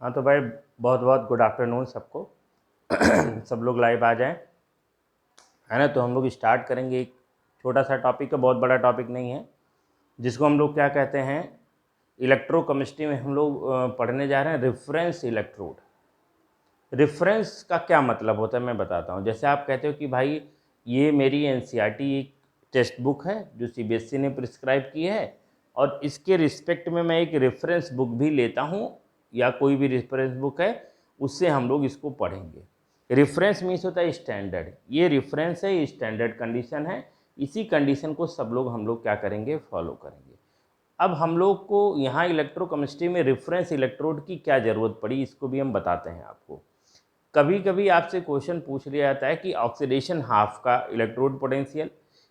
हाँ तो भाई बहुत बहुत गुड आफ्टरनून सबको। सब लोग लाइव आ जाएं, है ना। तो हम लोग स्टार्ट करेंगे। एक छोटा सा टॉपिक है, बहुत बड़ा टॉपिक नहीं है, जिसको हम लोग क्या कहते हैं, इलेक्ट्रोकेमिस्ट्री में हम लोग पढ़ने जा रहे हैं रेफरेंस इलेक्ट्रोड। रेफरेंस का क्या मतलब होता है मैं बताता हूँ। जैसे आप कहते हो कि भाई ये मेरी एनसीईआरटी एक टेक्स्ट बुक है जो सीबीएसई ने प्रिस्क्राइब की है, और इसके रिस्पेक्ट में मैं एक रेफरेंस बुक भी लेता हूँ, या कोई भी रेफरेंस बुक है उससे हम लोग इसको पढ़ेंगे। रेफरेंस मीन्स होता है स्टैंडर्ड। ये रेफरेंस है, ये स्टैंडर्ड कंडीशन है। इसी कंडीशन को सब लोग हम लोग क्या करेंगे, फॉलो करेंगे। अब हम लोग को यहाँ इलेक्ट्रोकेमिस्ट्री में रेफरेंस इलेक्ट्रोड की क्या ज़रूरत पड़ी, इसको भी हम बताते हैं आपको। कभी कभी आपसे क्वेश्चन पूछ लिया जाता है कि ऑक्सीडेशन हाफ का इलेक्ट्रोड पोटेंशियल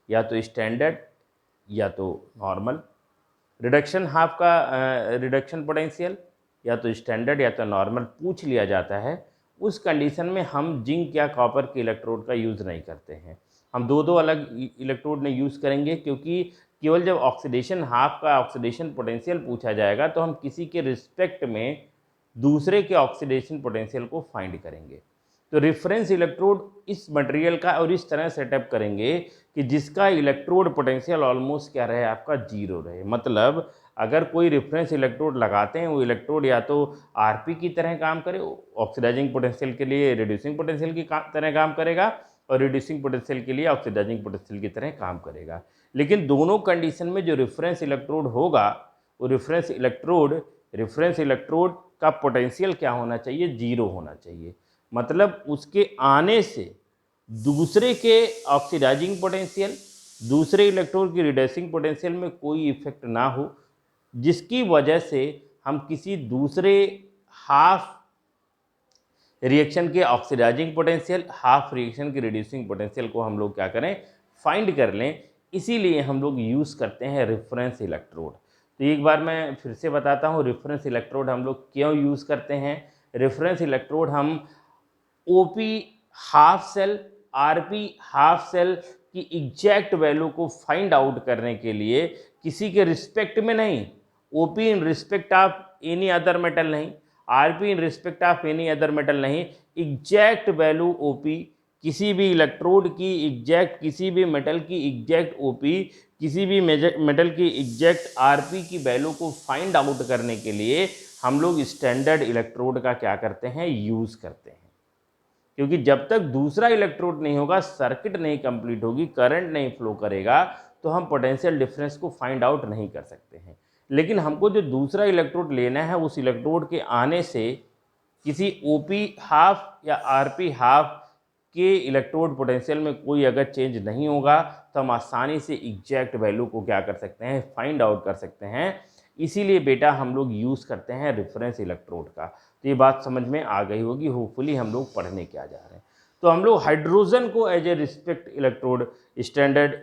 या तो स्टैंडर्ड या तो नॉर्मल, रिडक्शन हाफ का रिडक्शन पोटेंशियल या तो स्टैंडर्ड या तो नॉर्मल पूछ लिया जाता है। उस कंडीशन में हम जिंक या कॉपर के इलेक्ट्रोड का यूज़ नहीं करते हैं। हम दो दो अलग इलेक्ट्रोड ने यूज़ करेंगे, क्योंकि केवल जब ऑक्सीडेशन हाफ का ऑक्सीडेशन पोटेंशियल पूछा जाएगा तो हम किसी के रिस्पेक्ट में दूसरे के ऑक्सीडेशन पोटेंशियल को फाइंड करेंगे। तो रेफरेंस इलेक्ट्रोड इस मटेरियल का और इस तरह सेटअप करेंगे कि जिसका इलेक्ट्रोड पोटेंशियल ऑलमोस्ट क्या रहे, आपका जीरो रहे। मतलब अगर कोई रेफरेंस इलेक्ट्रोड लगाते हैं, वो इलेक्ट्रोड या तो आरपी की तरह काम करे, ऑक्सीडाइजिंग पोटेंशियल के लिए रिड्यूसिंग पोटेंशियल की तरह काम करेगा, और रिड्यूसिंग पोटेंशियल के लिए ऑक्सीडाइजिंग पोटेंशियल की तरह काम करेगा। लेकिन दोनों कंडीशन में जो रेफरेंस इलेक्ट्रोड होगा, वो रेफरेंस इलेक्ट्रोड का पोटेंशियल क्या होना चाहिए, जीरो होना चाहिए। मतलब उसके आने से दूसरे के ऑक्सीडाइजिंग पोटेंशियल, दूसरे इलेक्ट्रोड की रिड्यूसिंग पोटेंशियल में कोई इफेक्ट ना हो, जिसकी वजह से हम किसी दूसरे हाफ रिएक्शन के ऑक्सीडाइजिंग पोटेंशियल, हाफ रिएक्शन की रिड्यूसिंग पोटेंशियल को हम लोग क्या करें, फाइंड कर लें। इसीलिए हम लोग यूज़ करते हैं रेफरेंस इलेक्ट्रोड। तो एक बार मैं फिर से बताता हूँ, रेफरेंस इलेक्ट्रोड हम लोग क्यों यूज़ करते हैं। रेफरेंस इलेक्ट्रोड हम OP half cell, RP half cell की एग्जैक्ट वैल्यू को फाइंड आउट करने के लिए, किसी के रिस्पेक्ट में नहीं, OP in respect of any other metal नहीं, RP in respect of any other metal नहीं, एग्जैक्ट वैल्यू ओपी, किसी भी इलेक्ट्रोड की एग्जैक्ट, किसी भी मेटल की एग्जैक्ट ओपी, किसी भी मेटल की एग्जैक्ट आरपी की वैल्यू को फाइंड आउट करने के लिए हम लोग स्टैंडर्ड इलेक्ट्रोड का क्या करते हैं, यूज़ करते हैं। क्योंकि जब तक दूसरा इलेक्ट्रोड नहीं होगा, सर्किट नहीं कंप्लीट होगी, करंट नहीं फ्लो करेगा, तो हम पोटेंशियल डिफरेंस को फाइंड आउट नहीं कर सकते हैं। लेकिन हमको जो दूसरा इलेक्ट्रोड लेना है, उस इलेक्ट्रोड के आने से किसी ओपी हाफ या आरपी हाफ के इलेक्ट्रोड पोटेंशियल में कोई अगर चेंज नहीं होगा, तो हम आसानी से एग्जैक्ट वैल्यू को क्या कर सकते हैं, फाइंड आउट कर सकते हैं। इसीलिए बेटा हम लोग यूज़ करते हैं रेफरेंस इलेक्ट्रोड का। तो ये बात समझ में आ गई होगी, होपफुली हम लोग पढ़ने क्या जा रहे हैं। तो हम लोग हाइड्रोजन को as a respect electrode, standard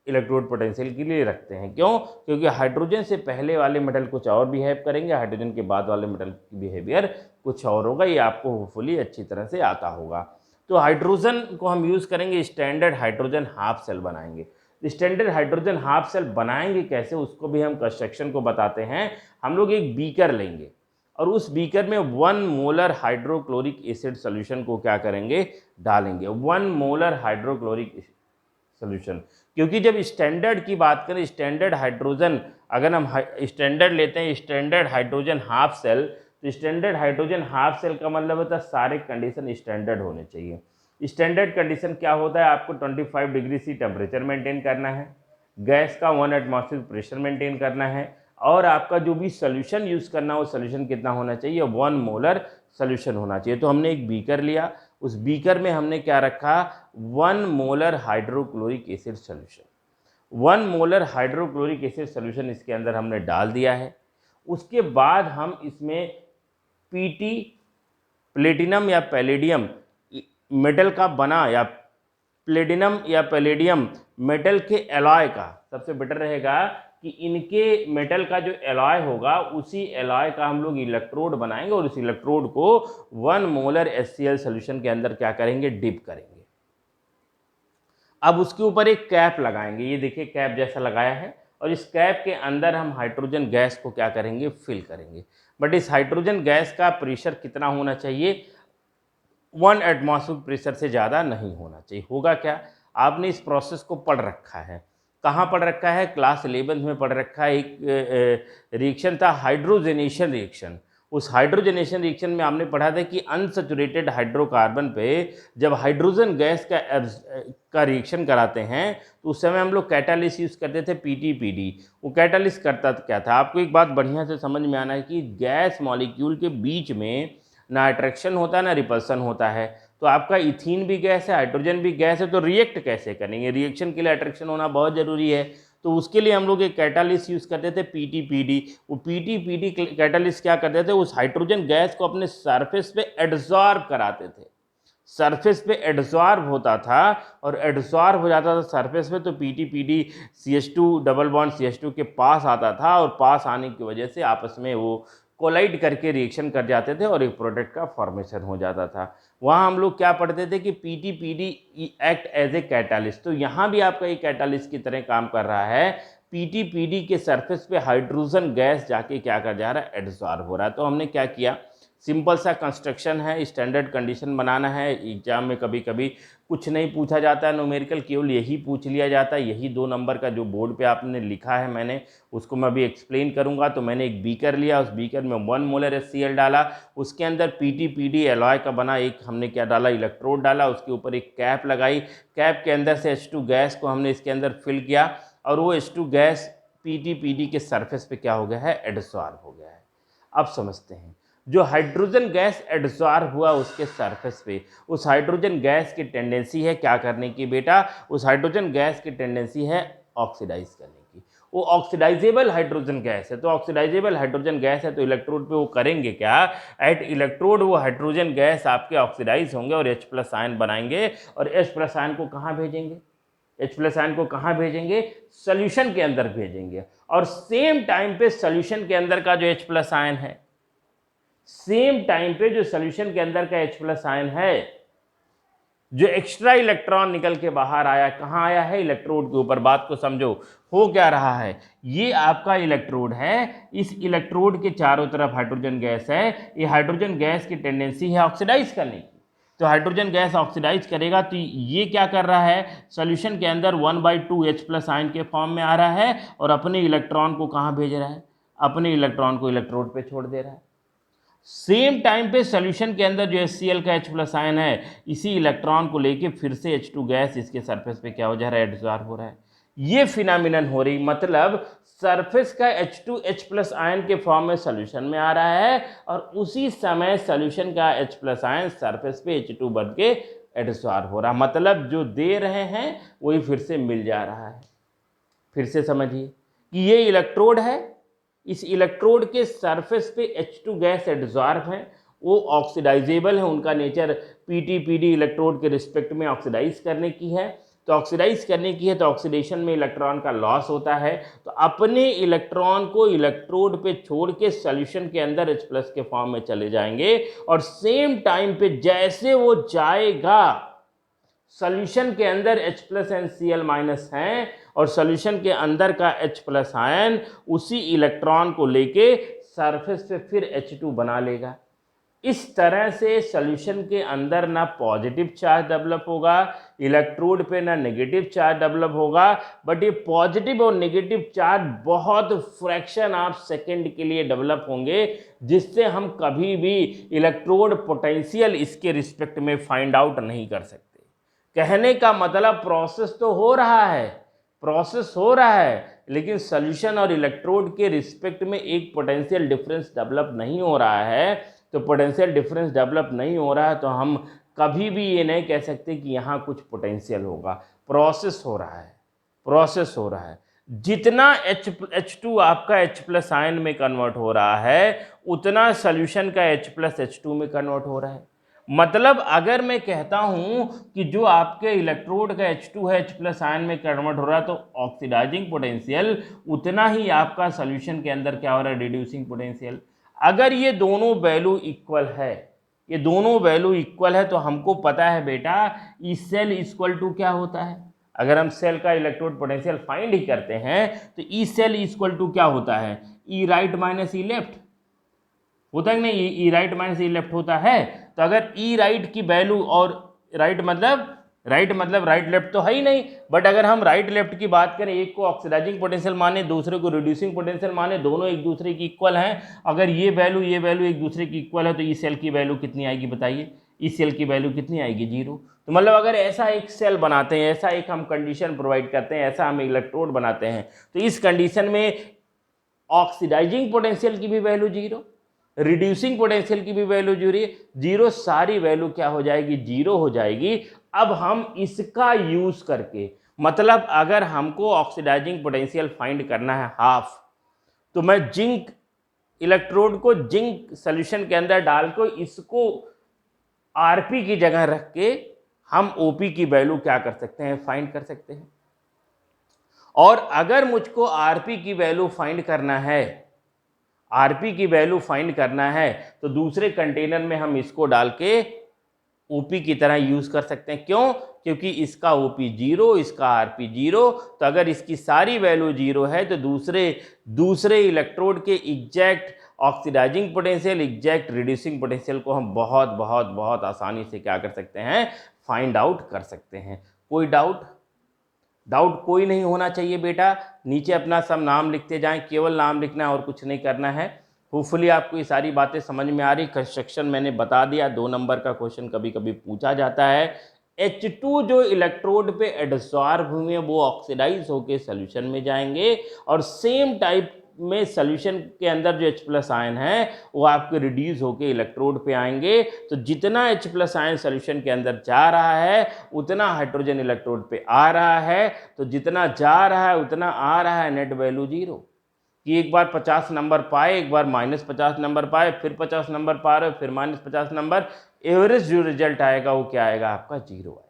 electrode potential के लिए रखते हैं। क्यों? क्योंकि हाइड्रोजन से पहले वाले मेटल कुछ और बिहेव करेंगे, हाइड्रोजन के बाद वाले मेटल की बिहेवियर कुछ और होगा। ये आपको होपफुली अच्छी तरह से आता होगा। तो हाइड्रोजन को हम यूज़ करेंगे, स्टैंडर्ड हाइड्रोजन हाफ सेल बनाएंगे। स्टैंडर्ड हाइड्रोजन हाफ सेल बनाएंगे कैसे, उसको भी हम कंस्ट्रक्शन को बताते हैं। हम लोग एक बीकर लेंगे, और उस बीकर में 1 मोलर हाइड्रोक्लोरिक एसिड सोल्यूशन को क्या करेंगे, डालेंगे। 1 मोलर हाइड्रोक्लोरिक सोल्यूशन, क्योंकि जब स्टैंडर्ड की बात करें, स्टैंडर्ड हाइड्रोजन, अगर हम स्टैंडर्ड लेते हैं स्टैंडर्ड हाइड्रोजन हाफ सेल, तो स्टैंडर्ड हाइड्रोजन हाफ सेल का मतलब होता है सारे कंडीशन स्टैंडर्ड होने चाहिए। स्टैंडर्ड कंडीशन क्या होता है, आपको 25 डिग्री सी टेम्परेचर मेंटेन करना है, गैस का 1 एटमॉस्फेयर प्रेशर मेंटेन करना है, और आपका जो भी सोल्यूशन यूज़ करना है वो सोल्यूशन कितना होना चाहिए, 1 मोलर सोल्यूशन होना चाहिए। तो हमने एक बीकर लिया, उस बीकर में हमने क्या रखा, 1 molar hydrochloric acid solution. 1 molar hydrochloric acid solution इसके अंदर हमने डाल दिया है। उसके बाद हम इसमें पीटी, प्लेटिनम या पैलेडियम मेटल का बना, या प्लेटिनम या पैलेडियम मेटल के एलॉय का, सबसे बेटर रहेगा कि इनके मेटल का जो एलॉय होगा, उसी एलॉय का हम लोग इलेक्ट्रोड बनाएंगे, और उस इलेक्ट्रोड को 1 मोलर HCl सोल्यूशन के अंदर क्या करेंगे, डिप करेंगे। अब उसके ऊपर एक कैप लगाएंगे, ये देखिए कैप जैसा लगाया है, और इस कैप के अंदर हम हाइड्रोजन गैस को क्या करेंगे, फिल करेंगे। बट इस हाइड्रोजन गैस का प्रेशर कितना होना चाहिए, 1 एटमॉस्फेरिक प्रेशर से ज़्यादा नहीं होना चाहिए। होगा क्या, आपने इस प्रोसेस को पढ़ रखा है, कहाँ पढ़ रखा है, क्लास 11 में पढ़ रखा है। एक रिएक्शन था हाइड्रोजनेशन रिएक्शन। उस हाइड्रोजनेशन रिएक्शन में आपने पढ़ा था कि अनसैचुरेटेड हाइड्रोकार्बन पे जब हाइड्रोजन गैस का रिएक्शन कराते हैं तो उस समय हम लोग कैटालिस्ट यूज़ करते थे, पीटी-पीडी। वो कैटालिस्ट करता क्या था, आपको एक बात बढ़िया से समझ में आना है कि गैस मॉलिक्यूल के बीच में ना अट्रैक्शन होता है ना रिपल्सन होता है। तो आपका इथीन भी गैस है, हाइड्रोजन भी गैस है, तो रिएक्ट कैसे करेंगे, रिएक्शन के लिए अट्रैक्शन होना बहुत ज़रूरी है। तो उसके लिए हम लोग एक कैटालिस्ट यूज़ करते थे, पीटी-पीडी। वो पीटी-पीडी कैटालिस्ट क्या करते थे, उस हाइड्रोजन गैस को अपने सरफेस पे एडजॉर्ब कराते थे। सरफेस पे एडजॉर्ब होता था और एडजॉर्ब हो जाता था सरफेस पे, तो PT-PD CH2 double bond CH2 के पास आता था और पास आने की वजह से आपस में वो कोलाइड करके रिएक्शन कर जाते थे और एक प्रोडक्ट का फॉर्मेशन हो जाता था। वहाँ हम लोग क्या पढ़ते थे कि Pt Pd act as a catalyst. तो यहाँ भी आपका एक कैटालिस्ट की तरह काम कर रहा है। पीटी-पीडी के सरफेस पे हाइड्रोजन गैस जाके क्या कर जा रहा है, एडजॉर्ब हो रहा है। तो हमने क्या किया, सिंपल सा कंस्ट्रक्शन है, स्टैंडर्ड कंडीशन बनाना है। एग्जाम में कभी कभी कुछ नहीं पूछा जाता है न्यूमेरिकल, केवल यही पूछ लिया जाता है। यही 2 नंबर का जो बोर्ड पे आपने लिखा है मैंने उसको मैं अभी एक्सप्लेन करूंगा। तो मैंने एक बीकर लिया, उस बीकर में 1 मोलर HCl डाला, उसके अंदर पीटी-पीडी एलॉय का बना एक हमने क्या डाला, इलेक्ट्रोड डाला, उसके ऊपर एक कैप लगाई, कैप के अंदर से H2 गैस को हमने इसके अंदर फिल किया और वो H2 गैस पीटी-पीडी के सरफेस पे क्या हो गया है, एडसॉर्ब हो गया है। अब समझते हैं, जो हाइड्रोजन गैस एडसॉर्ब हुआ उसके सरफेस पे, उस हाइड्रोजन गैस की टेंडेंसी है क्या करने की बेटा, उस हाइड्रोजन गैस की टेंडेंसी है ऑक्सीडाइज करने की। वो ऑक्सीडाइजेबल हाइड्रोजन गैस है, तो ऑक्सीडाइजेबल हाइड्रोजन गैस है तो इलेक्ट्रोड पे वो करेंगे क्या, एट इलेक्ट्रोड वो हाइड्रोजन गैस आपके ऑक्सीडाइज होंगे और H+ आयन बनाएंगे और H+ आयन को कहाँ भेजेंगे, H+ आयन को कहाँ भेजेंगे, सोल्यूशन के अंदर भेजेंगे। और सेम टाइम पे सोल्यूशन के अंदर का जो H+ आयन है, सेम टाइम पे जो सोल्यूशन के अंदर का H+ आयन है, जो एक्स्ट्रा इलेक्ट्रॉन निकल के बाहर आया, कहाँ आया है, इलेक्ट्रोड के ऊपर। बात को समझो, हो क्या रहा है, ये आपका इलेक्ट्रोड है, इस इलेक्ट्रोड के चारों तरफ हाइड्रोजन गैस है, ये हाइड्रोजन गैस की टेंडेंसी है ऑक्सीडाइज करने की। तो हाइड्रोजन गैस ऑक्सीडाइज करेगा तो ये क्या कर रहा है, सोल्यूशन के अंदर 1/2 H+ आयन के फॉर्म में आ रहा है और अपने इलेक्ट्रॉन को कहाँ भेज रहा है, अपने इलेक्ट्रॉन को इलेक्ट्रोड पे छोड़ दे रहा है। सेम टाइम पे सोल्यूशन के अंदर जो HCl का H+ आयन है, इसी इलेक्ट्रॉन को लेके फिर से H2 गैस इसके सरफेस पे क्या हो जा रहा है, एडसॉर्ब हो रहा है। ये फिनोमिनन हो रही, मतलब सरफेस का H2 H+ आयन के फॉर्म में सोल्यूशन में आ रहा है और उसी समय सोल्यूशन का H+ आयन सरफेस पे H2 बन के एडसॉर्ब हो रहा, मतलब जो दे रहे हैं वही फिर से मिल जा रहा है। फिर से समझिए कि ये इलेक्ट्रोड है, इस इलेक्ट्रोड के सरफेस पे H2 गैस एडसॉर्ब है, वो ऑक्सीडाइजेबल है, उनका नेचर पीटी-पीडी इलेक्ट्रोड के रिस्पेक्ट में ऑक्सीडाइज करने की है। तो ऑक्सीडाइज करने की है तो ऑक्सीडेशन में इलेक्ट्रॉन का लॉस होता है, तो अपने इलेक्ट्रॉन को इलेक्ट्रोड पे छोड़ के सोल्यूशन के अंदर H+ के फॉर्म में चले जाएंगे और सेम टाइम पे जैसे वो जाएगा, सॉल्यूशन के अंदर H+ एंड Cl- हैं और सॉल्यूशन के अंदर का H+ आयन उसी इलेक्ट्रॉन को लेके सरफेस पे फिर H2 बना लेगा। इस तरह से सॉल्यूशन के अंदर ना पॉजिटिव चार्ज डेवलप होगा, इलेक्ट्रोड पे ना नेगेटिव चार्ज डेवलप होगा, बट ये पॉजिटिव और नेगेटिव चार्ज बहुत फ्रैक्शन ऑफ सेकेंड के लिए डेवलप होंगे, जिससे हम कभी भी इलेक्ट्रोड पोटेंशियल इसके रिस्पेक्ट में फाइंड आउट नहीं कर सकते। कहने का मतलब प्रोसेस तो हो रहा है, प्रोसेस हो रहा है, लेकिन सॉल्यूशन और इलेक्ट्रोड के रिस्पेक्ट में एक पोटेंशियल डिफरेंस डेवलप नहीं हो रहा है। तो पोटेंशियल डिफरेंस डेवलप नहीं हो रहा है तो हम कभी भी ये नहीं कह सकते कि यहाँ कुछ पोटेंशियल होगा। प्रोसेस हो रहा है, प्रोसेस हो रहा है। जितना H2 आपका H+ आयन में कन्वर्ट हो रहा है, उतना सॉल्यूशन का H+ H2 में कन्वर्ट हो रहा है। मतलब अगर मैं कहता हूं कि जो आपके इलेक्ट्रोड का H2 है H+ आयन में कन्वर्ट हो रहा है, तो ऑक्सीडाइजिंग पोटेंशियल उतना ही आपका सॉल्यूशन के अंदर क्या हो रहा है, रिड्यूसिंग पोटेंशियल। अगर ये दोनों वैल्यू इक्वल है, ये दोनों वैल्यू इक्वल है, तो हमको पता है बेटा ई सेल इक्वल टू क्या होता है। अगर हम सेल का इलेक्ट्रोड पोटेंशियल फाइंड ही करते हैं तो ई सेल इक्वल टू क्या होता है, E right minus E left. होता है कि नहीं, ई राइट माइनस ई लेफ्ट होता है। तो अगर ई राइट की वैल्यू, और राइट मतलब राइट लेफ्ट तो है ही नहीं, बट अगर हम राइट लेफ्ट की बात करें, एक को ऑक्सीडाइजिंग पोटेंशियल माने, दूसरे को रिड्यूसिंग पोटेंशियल माने, दोनों एक दूसरे की इक्वल हैं, अगर ये वैल्यू एक दूसरे की इक्वल है, तो ई सेल की वैल्यू कितनी आएगी बताइए? इस सेल की वैल्यू कितनी आएगी? 0। तो मतलब अगर ऐसा एक सेल बनाते हैं, ऐसा एक हम कंडीशन प्रोवाइड करते हैं, ऐसा हम इलेक्ट्रोड बनाते हैं, तो इस कंडीशन में ऑक्सीडाइजिंग पोटेंशियल की भी वैल्यू 0, रिड्यूसिंग पोटेंशियल की भी वैल्यू 0, सारी वैल्यू क्या हो जाएगी? 0 हो जाएगी। अब हम इसका यूज करके, मतलब अगर हमको ऑक्सीडाइजिंग पोटेंशियल फाइंड करना है हाफ, तो मैं जिंक इलेक्ट्रोड को जिंक सॉल्यूशन के अंदर डाल को इसको आरपी की जगह रख के हम ओपी की वैल्यू क्या कर सकते हैं? फाइंड कर सकते हैं। और अगर मुझको आरपी की वैल्यू फाइंड करना है, आरपी की वैल्यू फाइंड करना है, तो दूसरे कंटेनर में हम इसको डाल के ओपी की तरह यूज कर सकते हैं। क्यों? क्योंकि इसका ओपी 0, इसका आरपी 0, तो अगर इसकी सारी वैल्यू 0 है, तो दूसरे इलेक्ट्रोड के exact oxidising potential, exact reducing potential को हम बहुत बहुत बहुत आसानी से क्या कर सकते हैं? फाइंड आउट कर सकते हैं। कोई डाउट कोई नहीं होना चाहिए बेटा। नीचे अपना सब नाम लिखते जाएं, केवल नाम लिखना है और कुछ नहीं करना है। होपफुली आपको ये सारी बातें समझ में आ रही। कंस्ट्रक्शन मैंने बता दिया, 2 नंबर का क्वेश्चन कभी कभी पूछा जाता है। H2 जो इलेक्ट्रोड पे एडसॉर्ब हुए वो ऑक्सीडाइज होके सोल्यूशन में जाएंगे, और सेम टाइप में सोल्यूशन के अंदर जो H+ आयन है वो आपके रिड्यूस होके इलेक्ट्रोड पे आएंगे। तो जितना H+ आयन सोल्यूशन के अंदर जा रहा है उतना हाइड्रोजन इलेक्ट्रोड पे आ रहा है, तो जितना जा रहा है उतना आ रहा है, नेट वैल्यू 0। कि एक बार 50 नंबर पाए, एक बार -50 नंबर पाए, फिर 50 नंबर पा रहे हो, फिर -50 नंबर, एवरेज जो रिजल्ट आएगा वो क्या आएगा? आपका 0 आएगा।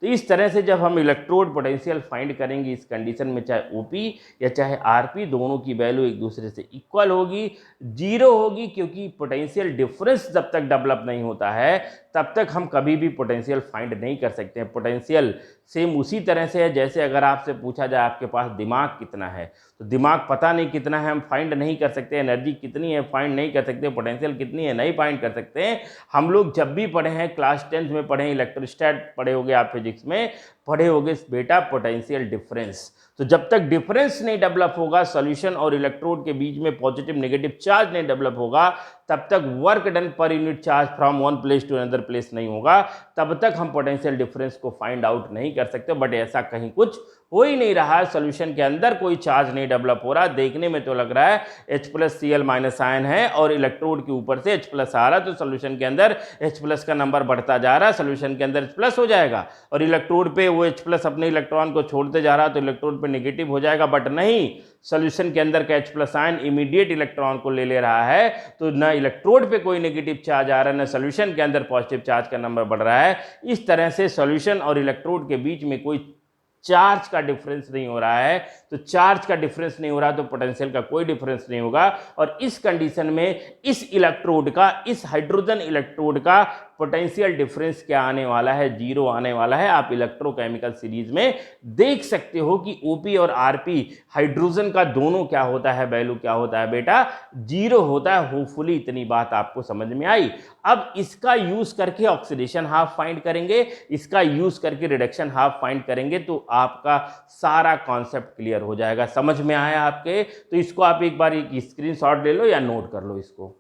तो इस तरह से जब हम इलेक्ट्रोड पोटेंशियल फाइंड करेंगे इस कंडीशन में, चाहे ओपी या चाहे आरपी, दोनों की वैल्यू एक दूसरे से इक्वल होगी, 0 होगी, क्योंकि पोटेंशियल डिफरेंस जब तक डेवलप नहीं होता है तब तक हम कभी भी पोटेंशियल फाइंड नहीं कर सकते हैं। पोटेंशियल सेम उसी तरह से है जैसे अगर आपसे पूछा जाए आपके पास दिमाग कितना है, तो दिमाग पता नहीं कितना है, हम फाइंड नहीं कर सकते। एनर्जी कितनी है, फाइंड नहीं कर सकते। पोटेंशियल कितनी है, नहीं फाइंड कर सकते हैं। हम लोग जब भी पढ़े हैं, क्लास 10th में पढ़े हैं, इलेक्ट्रोस्टैट पढ़े होगे, आप फिजिक्स में पढ़े होगे बेटा, पोटेंशियल डिफरेंस। तो जब तक डिफरेंस नहीं डेवलप होगा, सॉल्यूशन और इलेक्ट्रोड के बीच में पॉजिटिव नेगेटिव चार्ज नहीं डेवलप होगा, तब तक work done per unit charge from one place to another place नहीं होगा, तब तक हम पोटेंशियल डिफरेंस को फाइंड आउट नहीं कर सकते। बट ऐसा कहीं कुछ हो ही नहीं रहा है, सोल्यूशन के अंदर कोई चार्ज नहीं डेवलप हो रहा। देखने में तो लग रहा है H+Cl- आयन है और इलेक्ट्रोड के ऊपर से H+ आ रहा है, तो सोल्यूशन के अंदर H+ का नंबर बढ़ता जा रहा है, सोल्यूशन के अंदर H+ हो जाएगा, और इलेक्ट्रोड पे वो H+ अपने इलेक्ट्रॉन को छोड़ते जा रहा है, तो इलेक्ट्रोड पे नेगेटिव हो जाएगा। बट नहीं, सोल्यूशन के अंदर का H+ आयन इमीडिएट इलेक्ट्रॉन को ले रहा है, तो ना इलेक्ट्रोड पे कोई नेगेटिव चार्ज आ रहा है, ना सोल्यूशन के अंदर पॉजिटिव चार्ज का नंबर बढ़ रहा है। इस तरह से सोल्यूशन और इलेक्ट्रोड के बीच में कोई चार्ज का डिफरेंस नहीं हो रहा है। तो चार्ज का डिफरेंस नहीं हो रहा तो पोटेंशियल का कोई डिफरेंस नहीं होगा। और इस कंडीशन में इस इलेक्ट्रोड का, इस हाइड्रोजन इलेक्ट्रोड का पोटेंशियल डिफरेंस क्या आने वाला है? 0 आने वाला है। आप इलेक्ट्रोकेमिकल सीरीज में देख सकते हो कि ओपी और आरपी हाइड्रोजन का दोनों क्या होता है, वैल्यू क्या होता है बेटा? 0 होता है। होपफुली इतनी बात आपको समझ में आई। अब इसका यूज करके ऑक्सीडेशन हाफ फाइंड करेंगे, इसका यूज करके रिडक्शन हाफ फाइंड करेंगे, तो आपका सारा कॉन्सेप्ट क्लियर हो जाएगा। समझ में आया आपके? तो इसको आप एक बार एक स्क्रीनशॉट ले लो या नोट कर लो इसको।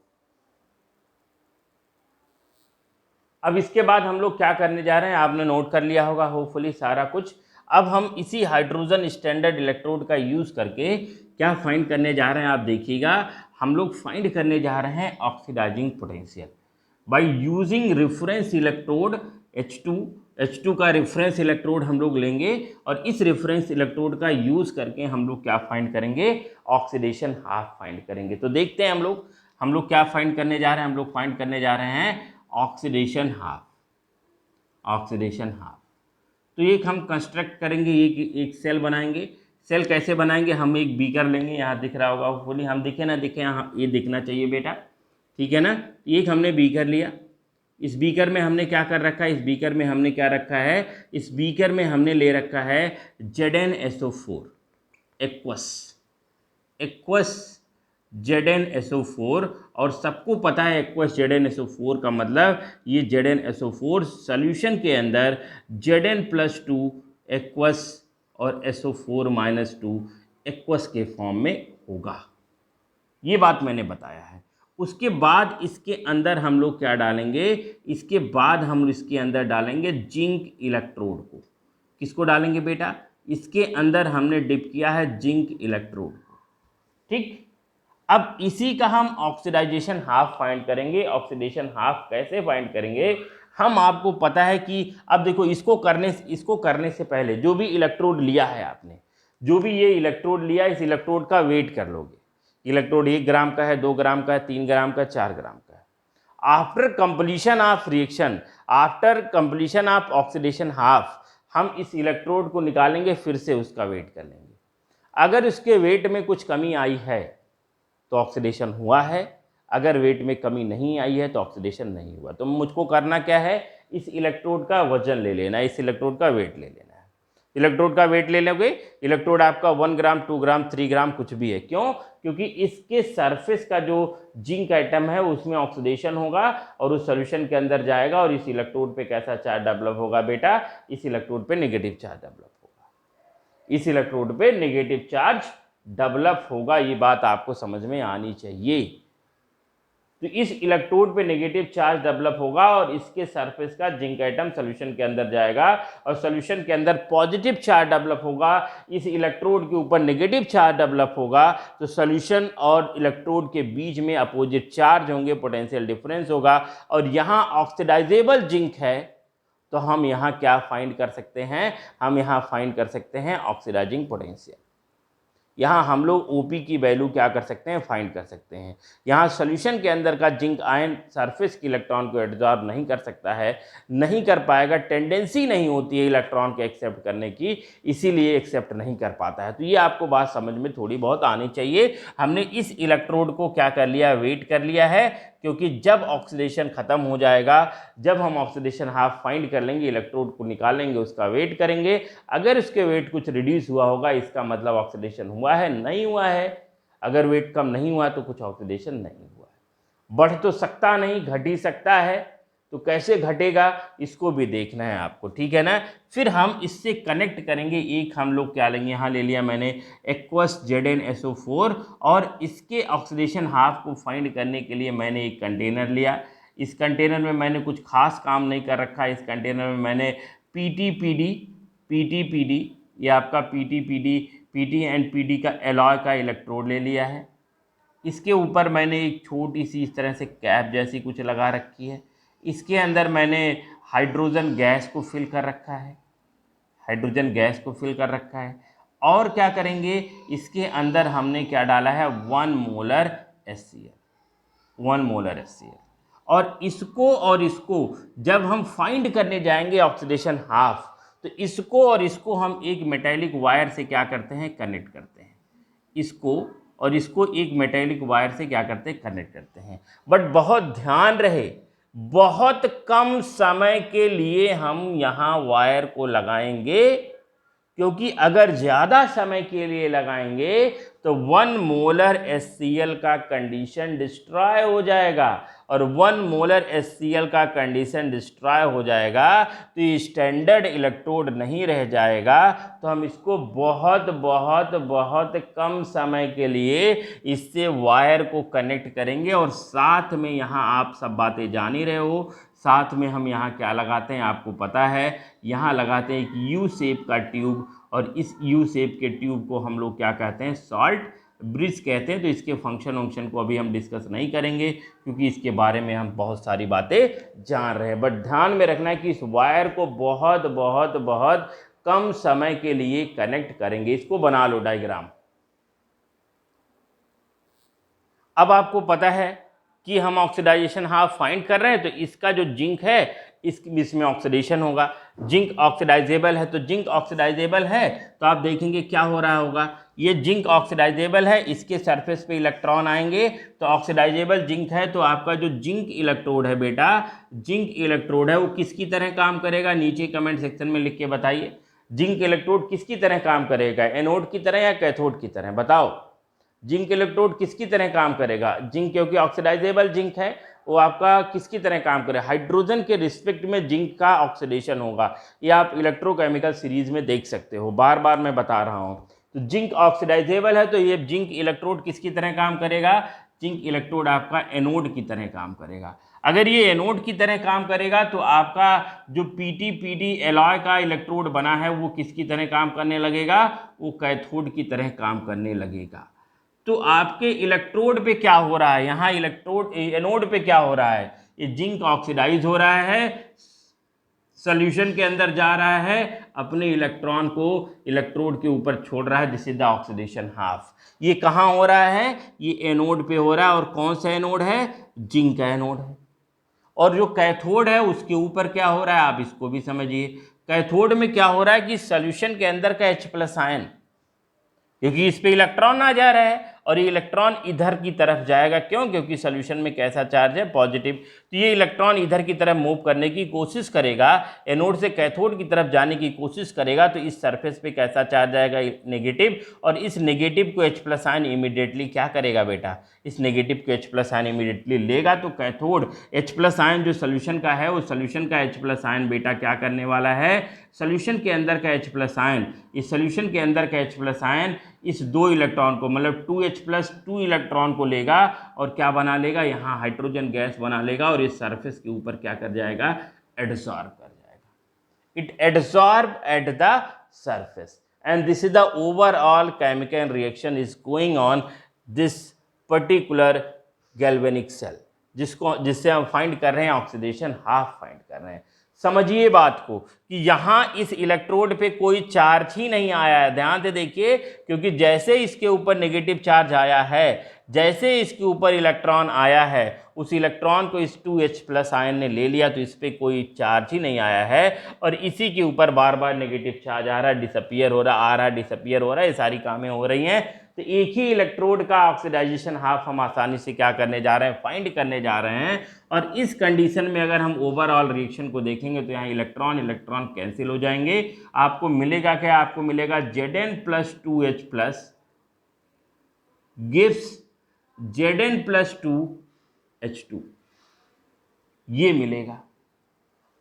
अब इसके बाद हम लोग क्या करने जा रहे हैं, आपने नोट कर लिया होगा होपफुली सारा कुछ। अब हम इसी हाइड्रोजन स्टैंडर्ड इलेक्ट्रोड का यूज करके क्या फाइंड करने जा रहे हैं, आप देखिएगा। हम लोग फाइंड करने जा रहे हैं oxidising potential by using reference electrode H2 का रेफरेंस इलेक्ट्रोड हम लोग लेंगे, और इस रेफरेंस इलेक्ट्रोड का यूज करके हम लोग क्या फाइंड करेंगे? ऑक्सीडेशन हाफ फाइंड करेंगे। तो देखते हैं हम लोग क्या फाइंड करने जा रहे हैं। हम लोग फाइंड करने जा रहे हैं ऑक्सीडेशन हाफ। तो एक हम कंस्ट्रक्ट करेंगे, एक सेल बनाएंगे। सेल कैसे बनाएंगे? हम एक बीकर लेंगे, यहाँ दिख रहा होगा होपफुली, हम दिखे ना दिखे, यहाँ ये दिखना चाहिए बेटा, ठीक है ना। एक हमने बीकर लिया, इस बीकर में हमने क्या कर रखा है? इस बीकर में हमने क्या रखा है? इस बीकर में हमने ले रखा है ZnSO4 एक्वस ZnSO4, और सबको पता है एक्वस ZnSO4 का मतलब ये ZnSO4 सॉल्यूशन के अंदर Zn+2 एक्वस और SO4-2 एक्वस के फॉर्म में होगा। ये बात मैंने बताया है। उसके बाद इसके अंदर हम लोग क्या डालेंगे, इसके बाद हम इसके अंदर डालेंगे जिंक इलेक्ट्रोड को। किसको डालेंगे बेटा, इसके अंदर हमने डिप किया है जिंक इलेक्ट्रोड को। ठीक, अब इसी का हम ऑक्सीडाइजेशन हाफ फाइंड करेंगे। ऑक्सीडेशन हाफ कैसे फाइंड करेंगे, हम आपको पता है कि अब देखो इसको करने से पहले जो भी इलेक्ट्रोड लिया है आपने, जो भी ये इलेक्ट्रोड लिया, इस इलेक्ट्रोड का वेट कर लोगे। इलेक्ट्रोड 1 ग्राम का है, 2 ग्राम का है, 3 ग्राम का है, 4 ग्राम का है। After completion of reaction, after completion of oxidation half, हम इस इलेक्ट्रोड को निकालेंगे, फिर से उसका वेट कर लेंगे। अगर उसके वेट में कुछ कमी आई है तो ऑक्सीडेशन हुआ है, अगर वेट में कमी नहीं आई है तो ऑक्सीडेशन नहीं हुआ। तो मुझको करना क्या है, इस इलेक्ट्रोड का वजन ले लेना है, इस इलेक्ट्रोड का वेट ले लेना है। इलेक्ट्रोड का वेट ले लोगे, इलेक्ट्रोड आपका 1 ग्राम, 2 ग्राम, 3 ग्राम कुछ भी है। क्यों, क्योंकि इसके सरफेस का जो जिंक एटम है उसमें ऑक्सीडेशन होगा और उस सॉल्यूशन के अंदर जाएगा, और इस इलेक्ट्रोड पे कैसा चार्ज डेवलप होगा बेटा, इस इलेक्ट्रोड पे नेगेटिव चार्ज डेवलप होगा, इस इलेक्ट्रोड पे नेगेटिव चार्ज डेवलप होगा। ये बात आपको समझ में आनी चाहिए। तो इस इलेक्ट्रोड पे नेगेटिव चार्ज डेवलप होगा और इसके सरफेस का जिंक एटम सॉल्यूशन के अंदर जाएगा और सॉल्यूशन के अंदर पॉजिटिव चार्ज डेवलप होगा, इस इलेक्ट्रोड के ऊपर नेगेटिव चार्ज डेवलप होगा। तो सॉल्यूशन और इलेक्ट्रोड के बीच में अपोजिट चार्ज होंगे, पोटेंशियल डिफरेंस होगा, और यहाँ ऑक्सीडाइजेबल जिंक है तो हम यहाँ क्या फाइंड कर सकते हैं, हम यहाँ फाइंड कर सकते हैं ऑक्सीडाइजिंग पोटेंशियल। यहाँ हम लोग ओपी की वैल्यू क्या कर सकते हैं, फाइंड कर सकते हैं। यहाँ सॉल्यूशन के अंदर का जिंक आयन सरफेस के इलेक्ट्रॉन को एब्जॉर्ब नहीं कर सकता है, नहीं कर पाएगा, टेंडेंसी नहीं होती है इलेक्ट्रॉन को एक्सेप्ट करने की, इसीलिए एक्सेप्ट नहीं कर पाता है। तो ये आपको बात समझ में थोड़ी बहुत आनी चाहिए। हमने इस इलेक्ट्रोड को क्या कर लिया, वेट कर लिया है, क्योंकि जब ऑक्सीडेशन ख़त्म हो जाएगा, जब हम ऑक्सीडेशन हाफ फाइंड कर लेंगे, इलेक्ट्रोड को निकालेंगे, उसका वेट करेंगे। अगर उसके वेट कुछ रिड्यूस हुआ होगा, इसका मतलब ऑक्सीडेशन हुआ है, नहीं हुआ है। अगर वेट कम नहीं हुआ तो कुछ ऑक्सीडेशन नहीं हुआ है। बढ़ तो सकता नहीं, घट ही सकता है। तो कैसे घटेगा इसको भी देखना है आपको, ठीक है ना। फिर हम इससे कनेक्ट करेंगे, एक हम लोग क्या लेंगे, यहाँ ले लिया मैंने एक्वस ZnSO4, और इसके ऑक्सीडेशन हाफ को फाइंड करने के लिए मैंने एक कंटेनर लिया। इस कंटेनर में मैंने कुछ खास काम नहीं कर रखा। इस कंटेनर में मैंने PTPD या आपका PT एंड PD का एलॉय का इलेक्ट्रोड ले लिया है। इसके ऊपर मैंने एक छोटी सी इस तरह से कैप जैसी कुछ लगा रखी है। इसके अंदर मैंने हाइड्रोजन गैस को फिल कर रखा है, हाइड्रोजन गैस को फिल कर रखा है। और क्या करेंगे, इसके अंदर हमने क्या डाला है, 1 मोलर HCl, 1 मोलर HCl। और इसको जब हम फाइंड करने जाएंगे ऑक्सीडेशन हाफ, तो इसको और इसको हम एक मेटेलिक वायर से क्या करते हैं, कनेक्ट करते हैं। इसको और इसको एक मेटेलिक वायर से क्या करते हैं, कनेक्ट करते हैं। बट बहुत ध्यान रहे, बहुत कम समय के लिए हम यहाँ वायर को लगाएंगे, क्योंकि अगर ज़्यादा समय के लिए लगाएंगे तो 1 मोलर HCl का कंडीशन डिस्ट्रॉय हो जाएगा, और 1 मोलर HCl का कंडीशन डिस्ट्रॉय हो जाएगा तो ये स्टैंडर्ड इलेक्ट्रोड नहीं रह जाएगा। तो हम इसको बहुत बहुत बहुत कम समय के लिए इससे वायर को कनेक्ट करेंगे। और साथ में यहाँ आप सब बातें जान ही रहे हो, साथ में हम यहाँ क्या लगाते हैं आपको पता है, यहाँ लगाते हैं एक यू शेप का ट्यूब, और इस यू शेप के ट्यूब को हम लोग क्या कहते हैं, सॉल्ट ब्रिज कहते हैं। तो इसके फंक्शन को अभी हम डिस्कस नहीं करेंगे, क्योंकि इसके बारे में हम बहुत सारी बातें जान रहे हैं। बट ध्यान में रखना है कि इस वायर को बहुत बहुत बहुत कम समय के लिए कनेक्ट करेंगे। इसको बना लो डायग्राम। अब आपको पता है कि हम ऑक्सीडाइजेशन हाफ फाइंड कर रहे हैं, तो इसका जो जिंक है इसमें ऑक्सीडेशन होगा। जिंक ऑक्सीडाइजेबल है, तो जिंक ऑक्सीडाइजेबल है तो आप देखेंगे क्या हो रहा होगा, ये जिंक ऑक्सीडाइजेबल है, इसके सरफेस पे इलेक्ट्रॉन आएंगे, तो ऑक्सीडाइजेबल जिंक है, तो आपका जो जिंक इलेक्ट्रोड है बेटा, जिंक इलेक्ट्रोड है, वो किसकी तरह काम करेगा, नीचे कमेंट सेक्शन में लिख के बताइए। जिंक इलेक्ट्रोड किसकी तरह काम करेगा, एनोड की तरह या कैथोड की तरह, बताओ। जिंक इलेक्ट्रोड किसकी तरह काम करेगा? जिंक क्योंकि ऑक्सीडाइजेबल जिंक है, वो आपका किसकी तरह काम करेगा? हाइड्रोजन के रिस्पेक्ट में जिंक का ऑक्सीडेशन होगा। ये आप इलेक्ट्रोकेमिकल सीरीज में देख सकते हो, बार बार मैं बता रहा हूँ। तो जिंक ऑक्सीडाइजेबल है, तो ये जिंक इलेक्ट्रोड किसकी तरह काम करेगा? जिंक इलेक्ट्रोड आपका एनोड की तरह काम करेगा। अगर ये एनोड की तरह काम करेगा तो आपका जो पीटी एलॉय का इलेक्ट्रोड बना है वो किसकी तरह काम करने लगेगा? वो कैथोड की तरह काम करने लगेगा। तो आपके इलेक्ट्रोड पे क्या हो रहा है? यहाँ इलेक्ट्रोड एनोड पे क्या हो रहा है? ये जिंक ऑक्सीडाइज हो रहा है, सॉल्यूशन के अंदर जा रहा है, अपने इलेक्ट्रॉन को इलेक्ट्रोड के ऊपर छोड़ रहा है, this is the oxidation half. ये कहाँ हो रहा है? ये एनोड पे हो रहा है। और कौन सा एनोड है? जिंक का एनोड है। और जो कैथोड है उसके ऊपर क्या हो रहा है? आप इसको भी समझिए। कैथोड में क्या हो रहा है कि सॉल्यूशन के अंदर का H+ आयन, क्योंकि इस पे इलेक्ट्रॉन आ जा रहा है और ये इलेक्ट्रॉन इधर की तरफ जाएगा। क्यों? क्योंकि सॉल्यूशन में कैसा चार्ज है? पॉजिटिव। तो ये इलेक्ट्रॉन इधर की तरफ मूव करने की कोशिश करेगा, एनोड से कैथोड की तरफ जाने की कोशिश करेगा। तो इस सरफेस पे कैसा चार्ज आएगा? नेगेटिव। और इस नेगेटिव को H+ आयन इमीडिएटली क्या करेगा बेटा? इस नेगेटिव को H+ आयन इमीडिएटली लेगा। तो कैथोड H+ आयन जो सोल्यूशन का है, वो सोल्यूशन का H+ आयन बेटा क्या करने वाला है? सोल्यूशन के अंदर का H+ आयन, इस सोल्यूशन के अंदर का H+ आयन इस 2 इलेक्ट्रॉन को, मतलब 2H+ 2 इलेक्ट्रॉन को लेगा और क्या बना लेगा? यहाँ हाइड्रोजन गैस बना लेगा और इस सरफेस के ऊपर क्या कर जाएगा? एडसॉर्ब कर जाएगा। It adsorb at the surface and this is the overall chemical reaction is going on this particular galvanic cell, जिससे हम फाइंड कर रहे हैं ऑक्सीडेशन हाफ फाइंड कर रहे हैं। समझिए बात को कि यहाँ इस इलेक्ट्रोड पे कोई चार्ज ही नहीं आया है। ध्यान से देखिए, क्योंकि जैसे इसके ऊपर नेगेटिव चार्ज आया है, जैसे इसके ऊपर इलेक्ट्रॉन आया है, उस इलेक्ट्रॉन को इस 2H+ आयन ने ले लिया, तो इस पर कोई चार्ज ही नहीं आया है और इसी के ऊपर बार बार नेगेटिव चार्ज आ रहा है, डिसअपियर हो रहा, आ रहा, डिसअपियर हो रहा है, ये सारी कामें हो रही हैं। तो एक ही इलेक्ट्रोड का ऑक्सीडाइजेशन हाफ हम आसानी से क्या करने जा रहे हैं? फाइंड करने जा रहे हैं। और इस कंडीशन में अगर हम ओवरऑल रिएक्शन को देखेंगे तो यहाँ इलेक्ट्रॉन इलेक्ट्रॉन कैंसिल हो जाएंगे। आपको मिलेगा क्या? आपको मिलेगा Zn+2H+ गिव्स Zn+2H2, ये मिलेगा।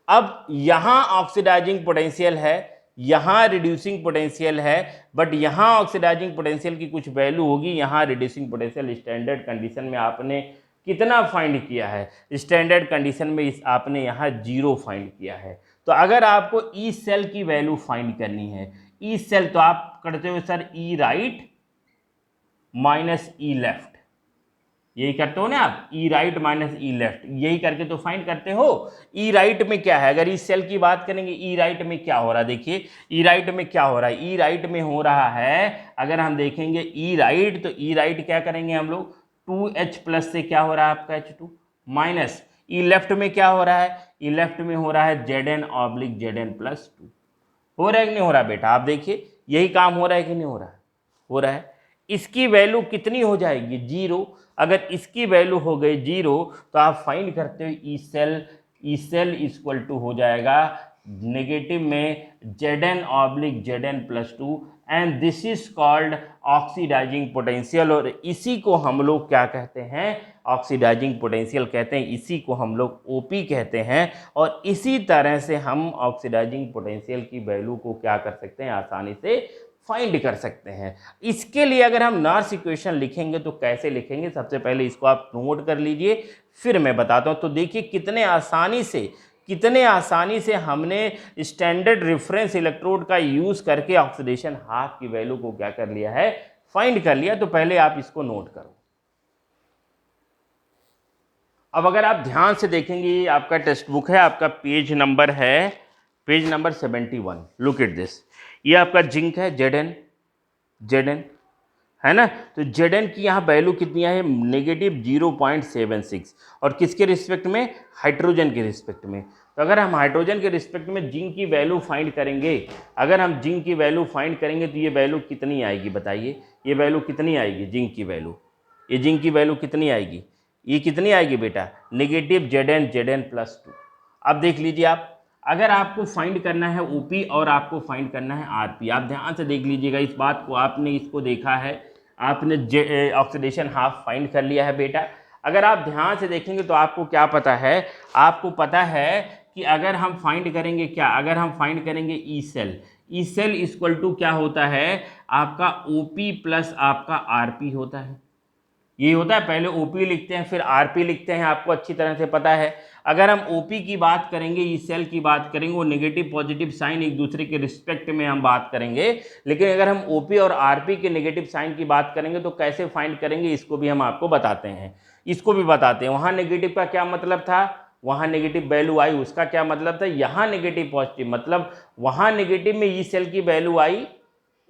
अब यहां ऑक्सीडाइजिंग पोटेंशियल है, यहां रिड्यूसिंग पोटेंशियल है, बट यहां ऑक्सीडाइजिंग पोटेंशियल की कुछ वैल्यू होगी, यहां रिड्यूसिंग पोटेंशियल। स्टैंडर्ड कंडीशन में आपने कितना फाइंड किया है? स्टैंडर्ड कंडीशन में आपने यहां 0 फाइंड किया है। तो अगर आपको ई सेल की वैल्यू फाइंड करनी है, ई सेल, तो आप करते हो सर ई राइट माइनस ई लेफ्ट, यही करते हो ना आप, ई राइट माइनस ई लेफ्ट, यही करके तो फाइंड करते हो। ई राइट में क्या है? अगर इस सेल की बात करेंगे, ई राइट में क्या हो रहा है? देखिए ई राइट में क्या हो रहा है? ई राइट में हो रहा है, अगर हम देखेंगे ई राइट, तो ई राइट क्या करेंगे हम लोग? 2H+ से क्या हो रहा है आपका? H2 minus. ई लेफ्ट में क्या हो रहा है? ई लेफ्ट में हो रहा है Zn/Zn+2। हो रहा है कि नहीं हो रहा बेटा? आप देखिए, यही काम हो रहा है कि नहीं हो रहा है? हो रहा है। इसकी वैल्यू कितनी हो जाएगी? 0। अगर इसकी वैल्यू हो गई 0, तो आप फाइंड करते हो ई सेल इक्वल टू हो जाएगा नेगेटिव में Zn/Zn+2 and this is called oxidising potential. और इसी को हम लोग क्या कहते हैं? ऑक्सीडाइजिंग पोटेंशियल कहते हैं। इसी को हम लोग OP कहते हैं। और इसी तरह से हम ऑक्सीडाइजिंग पोटेंशियल की वैल्यू को क्या कर सकते हैं? आसानी से फाइंड कर सकते हैं। इसके लिए अगर हम नॉर्स इक्वेशन लिखेंगे तो कैसे लिखेंगे? सबसे पहले इसको आप नोट कर लीजिए, फिर मैं बताता हूं। तो देखिए कितने आसानी से हमने स्टैंडर्ड रेफरेंस इलेक्ट्रोड का यूज करके ऑक्सीडेशन हाफ की वैल्यू को क्या कर लिया है? फाइंड कर लिया। तो पहले आप इसको नोट करो। अब अगर आप ध्यान से देखेंगे, आपका टेक्स्ट बुक है, आपका page number 71। Look at this. ये आपका जिंक है, Zn है ना? तो Zn की यहाँ वैल्यू कितनी है? -0.76। और किसके रिस्पेक्ट में? हाइड्रोजन के रिस्पेक्ट में। तो अगर हम हाइड्रोजन के रिस्पेक्ट में जिंक की वैल्यू फाइंड करेंगे, तो ये वैल्यू कितनी आएगी? बताइए, ये वैल्यू कितनी आएगी? जिंक की वैल्यू, ये जिंक की वैल्यू कितनी आएगी? ये कितनी आएगी बेटा? -Zn+2। अब देख लीजिए आप, अगर आपको फाइंड करना है OP और आपको फाइंड करना है RP, आप ध्यान से देख लीजिएगा इस बात को। आपने इसको देखा है, आपने ऑक्सीडेशन हाफ फाइंड कर लिया है बेटा। अगर आप ध्यान से देखेंगे तो आपको क्या पता है, आपको पता है कि अगर हम फाइंड करेंगे क्या, अगर हम फाइंड करेंगे ई सेल इक्वल टू क्या होता है आपका ओपी प्लस आपका आरपी होता है। ये होता है, पहले ओपी लिखते हैं फिर आरपी लिखते हैं, आपको अच्छी तरह से पता है। अगर हम ओपी की बात करेंगे, ई सेल की बात करेंगे, वो नेगेटिव पॉजिटिव साइन एक दूसरे के रिस्पेक्ट में हम बात करेंगे। लेकिन अगर हम ओपी और आरपी के नेगेटिव साइन की बात करेंगे तो कैसे फाइंड करेंगे, इसको भी हम आपको बताते हैं, इसको भी बताते हैं। वहाँ नेगेटिव का क्या मतलब था, वहाँ नेगेटिव वैल्यू आई, उसका क्या मतलब था, यहाँ नेगेटिव पॉजिटिव, मतलब वहाँ नेगेटिव में ई सेल की वैल्यू आई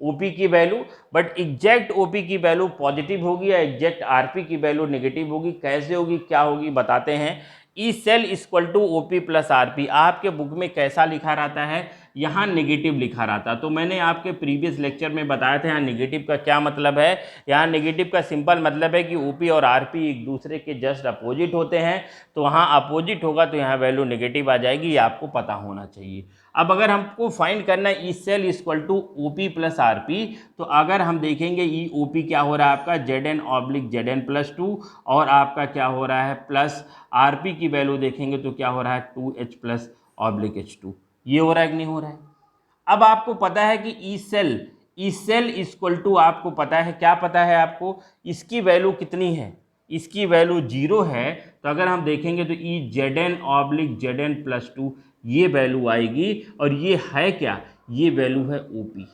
ओपी की वैल्यू, बट एग्जैक्ट ओपी की वैल्यू पॉजिटिव होगी या एग्जैक्ट आरपी की वैल्यू नेगेटिव होगी। कैसे होगी, क्या होगी, बताते हैं। E cell equal to OP plus RP, आपके बुक में कैसा लिखा रहता है, यहाँ नेगेटिव लिखा रहता। तो मैंने आपके प्रीवियस लेक्चर में बताया था यहाँ नेगेटिव का क्या मतलब है। यहाँ नेगेटिव का सिंपल मतलब है कि ओपी और आरपी एक दूसरे के जस्ट अपोजिट होते हैं, तो वहाँ अपोजिट होगा तो यहाँ वैल्यू नेगेटिव आ जाएगी, ये आपको पता होना चाहिए। अब अगर हमको फाइंड करना है E cell equal to OP plus RP, तो अगर हम देखेंगे ई ओपी क्या हो रहा है आपका ZN/ZN प्लस 2, और आपका क्या हो रहा है प्लस आरपी की वैल्यू देखेंगे तो क्या हो रहा है 2H प्लस H2। ये हो रहा है कि नहीं हो रहा है। अब आपको पता है कि ई सेल इक्वल टू, आपको पता है क्या पता है आपको, इसकी वैल्यू कितनी है, इसकी वैल्यू 0 है। तो अगर हम देखेंगे तो ई ZN/ZN प्लस 2 ये वैल्यू आएगी, और ये है क्या, ये वैल्यू है ओपी,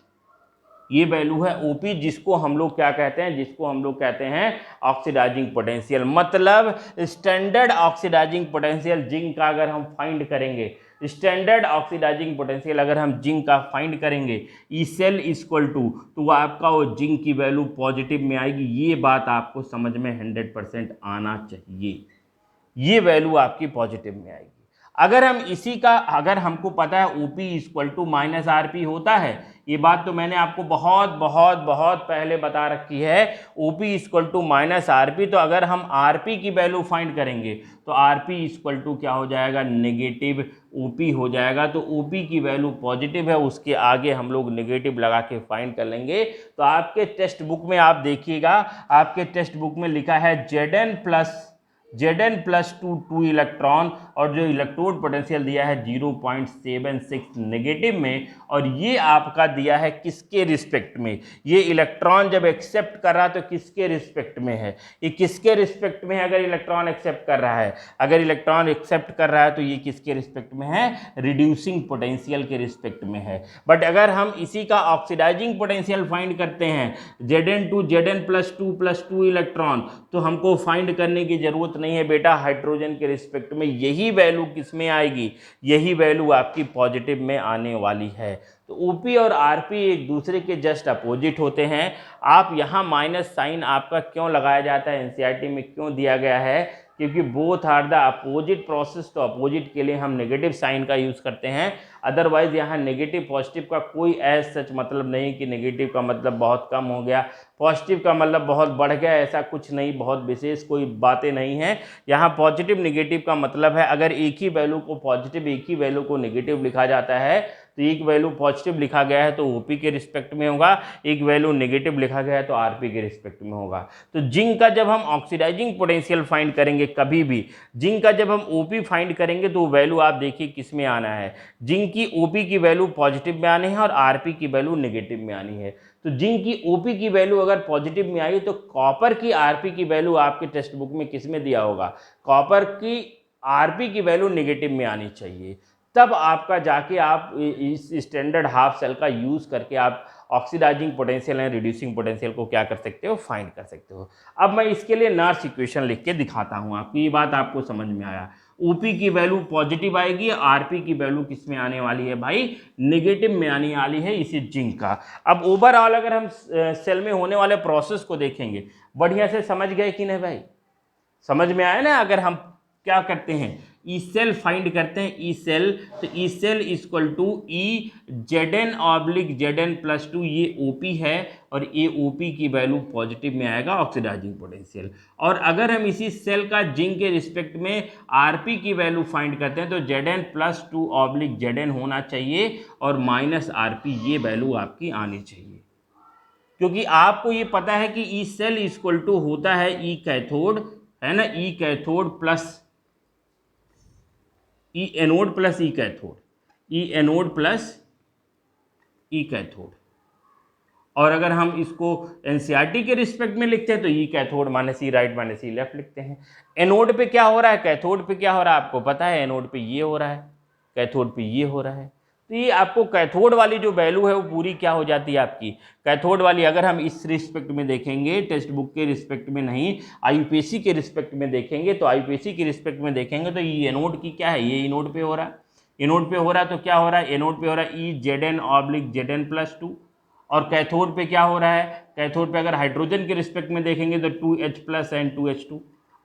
ये वैल्यू है ओपी, जिसको हम लोग क्या कहते हैं, जिसको हम लोग कहते हैं ऑक्सीडाइजिंग पोटेंशियल। मतलब स्टैंडर्ड ऑक्सीडाइजिंग पोटेंशियल जिंक का अगर हम फाइंड करेंगे, स्टैंडर्ड ऑक्सीडाइजिंग पोटेंशियल अगर हम जिंक का फाइंड करेंगे ई सेल इक्वल टू, तो आपका वो जिंक की वैल्यू पॉजिटिव में आएगी। ये बात आपको समझ में 100% आना चाहिए, ये वैल्यू आपकी पॉजिटिव में आएगी। अगर हम इसी का, अगर हमको पता है OP equal to minus RP होता है, ये बात तो मैंने आपको बहुत बहुत बहुत पहले बता रखी है, OP equal to minus RP. तो अगर हम आरपी की वैल्यू फाइंड करेंगे तो आरपी इक्वल टू क्या हो जाएगा, नेगेटिव ओपी हो जाएगा। तो ओपी की वैल्यू पॉजिटिव है, उसके आगे हम लोग नेगेटिव लगा के फाइंड कर लेंगे। तो आपके टेक्स्ट बुक में आप देखिएगा, आपके टेक्स्ट बुक में लिखा है ZN+2 इलेक्ट्रॉन, और जो इलेक्ट्रोड पोटेंशियल दिया है 0.76 नेगेटिव में, और ये आपका दिया है किसके रिस्पेक्ट में, ये इलेक्ट्रॉन जब एक्सेप्ट कर रहा है तो किसके रिस्पेक्ट में है, ये किसके रिस्पेक्ट में है। अगर इलेक्ट्रॉन एक्सेप्ट कर रहा है, अगर इलेक्ट्रॉन एक्सेप्ट कर रहा है तो ये किसके रिस्पेक्ट में है, रिड्यूसिंग पोटेंशियल के रिस्पेक्ट में है। बट अगर हम इसी का ऑक्सीडाइजिंग पोटेंशियल फाइंड करते हैं ZN+2 इलेक्ट्रॉन, तो हमको फाइंड करने की जरूरत नहीं है बेटा, हाइड्रोजन के रिस्पेक्ट में यही वैल्यू किस में आएगी, यही वैल्यू आपकी पॉजिटिव में आने वाली है। तो ओपी और आरपी एक दूसरे के जस्ट अपोजिट होते हैं। आप यहाँ माइनस साइन आपका क्यों लगाया जाता है, एनसीईआरटी में क्यों दिया गया है, क्योंकि both are the opposite process, तो अपोजिट के लिए हम नेगेटिव साइन का यूज़ करते हैं। अदरवाइज यहाँ नेगेटिव पॉजिटिव का कोई एज सच मतलब नहीं कि नेगेटिव का मतलब बहुत कम हो गया, पॉजिटिव का मतलब बहुत बढ़ गया, ऐसा कुछ नहीं, बहुत विशेष कोई बातें नहीं हैं। यहाँ पॉजिटिव नेगेटिव का मतलब है, अगर एक ही वैल्यू को पॉजिटिव, एक ही वैल्यू को नेगेटिव लिखा जाता है, तो एक वैल्यू पॉजिटिव लिखा गया है तो ओपी के रिस्पेक्ट में होगा, एक वैल्यू नेगेटिव लिखा गया है तो आरपी के रिस्पेक्ट में होगा। तो जिंक का जब हम ऑक्सीडाइजिंग पोटेंशियल फाइंड करेंगे, कभी भी जिंक का जब हम ओपी फाइंड करेंगे तो वैल्यू आप देखिए किस में आना है, जिंक की ओपी की वैल्यू पॉजिटिव में आनी है और आरपी की वैल्यू नेगेटिव में आनी है। तो जिंक की ओपी की वैल्यू अगर पॉजिटिव में आई तो कॉपर की आरपी की वैल्यू आपके टेक्स्ट बुक में किस में दिया होगा, कॉपर की आरपी की वैल्यू नेगेटिव में आनी चाहिए। तब आपका जाके आप इस स्टैंडर्ड हाफ सेल का यूज़ करके आप oxidising potential and reducing potential को क्या कर सकते हो, फाइंड कर सकते हो। अब मैं इसके लिए नर्स इक्वेशन लिख के दिखाता हूँ आपको, ये बात आपको समझ में आया। ओपी की वैल्यू पॉजिटिव आएगी, आरपी की वैल्यू किस में आने वाली है भाई, नेगेटिव में आने वाली है इसी जिंक का। अब ओवरऑल अगर हम सेल में होने वाले प्रोसेस को देखेंगे, बढ़िया से समझ गए कि नहीं भाई, समझ में आया ना। अगर हम क्या करते हैं, ई सेल फाइंड करते हैं, ई सेल, तो E cell equal to E ZN/ZN+2, ये ओपी है और ये ओपी की वैल्यू पॉजिटिव में आएगा ऑक्सीडाइजिंग पोटेंशियल। और अगर हम इसी सेल का जिंक के रिस्पेक्ट में आरपी की वैल्यू फाइंड करते हैं तो ZN+2/ZN होना चाहिए और माइनस आरपी, ये वैल्यू आपकी आनी चाहिए। क्योंकि आपको ये पता है कि ई सेल इक्वल टू होता है ई कैथोड, है ना, ई कैथोड प्लस ई एनोड प्लस ई कैथोड, ई एनोड प्लस ई कैथोड। और अगर हम इसको एनसीईआरटी के रिस्पेक्ट में लिखते हैं तो ई कैथोड माइनस ई राइट माइनस ई लेफ्ट लिखते हैं। एनोड पे क्या हो रहा है, कैथोड पे क्या हो रहा है आपको पता है, एनोड पे ये हो रहा है, कैथोड पे ये हो रहा है। तो ये आपको कैथोड वाली जो वैल्यू है वो पूरी क्या हो जाती है आपकी, कैथोड वाली। अगर हम इस रिस्पेक्ट में देखेंगे, टेक्स्ट बुक के रिस्पेक्ट में नहीं, आईयूपीएसी के रिस्पेक्ट में देखेंगे, तो आईयूपीएसी के रिस्पेक्ट में देखेंगे तो ये एनोड की क्या है, ये एनोड पे हो रहा है, एनोड पे हो रहा है। तो क्या हो रहा है, एनोड पे हो रहा है E Z N oblique Z N plus 2। और कैथोड पे क्या हो रहा है, कैथोड पे अगर हाइड्रोजन के रिस्पेक्ट में देखेंगे तो 2H प्लस एंड 2H2।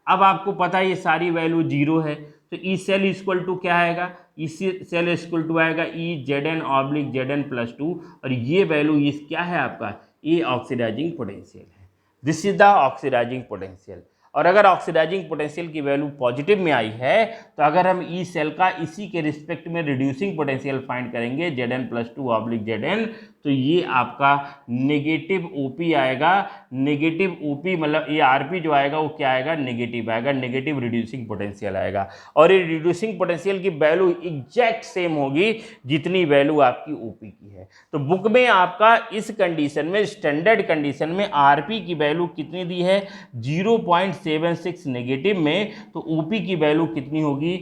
अब आपको पता है ये सारी वैल्यू जीरो है, तो ई सेल इक्वल टू क्या आएगा, ई सेल इक्वल टू आएगा E Z N oblique Z N plus 2। और ये वैल्यू इस क्या है आपका, ये ऑक्सीडाइजिंग पोटेंशियल है। This is the oxidising potential. और अगर ऑक्सीडाइजिंग पोटेंशियल की वैल्यू पॉजिटिव में आई है तो अगर हम ई सेल का इसी के रिस्पेक्ट में रिड्यूसिंग पोटेंशियल फाइंड करेंगे Z N plus 2 oblique Z N, तो ये आपका नेगेटिव ओपी आएगा। नेगेटिव ओपी मतलब ये आरपी जो आएगा वो क्या आएगा, नेगेटिव आएगा, नेगेटिव रिड्यूसिंग पोटेंशियल आएगा। और ये रिड्यूसिंग पोटेंशियल की वैल्यू एग्जैक्ट सेम होगी जितनी वैल्यू आपकी ओपी की है। तो बुक में आपका इस कंडीशन में, स्टैंडर्ड कंडीशन में आरपी की वैल्यू कितनी दी है, 0.76 नेगेटिव में, तो ओपी की वैल्यू कितनी होगी,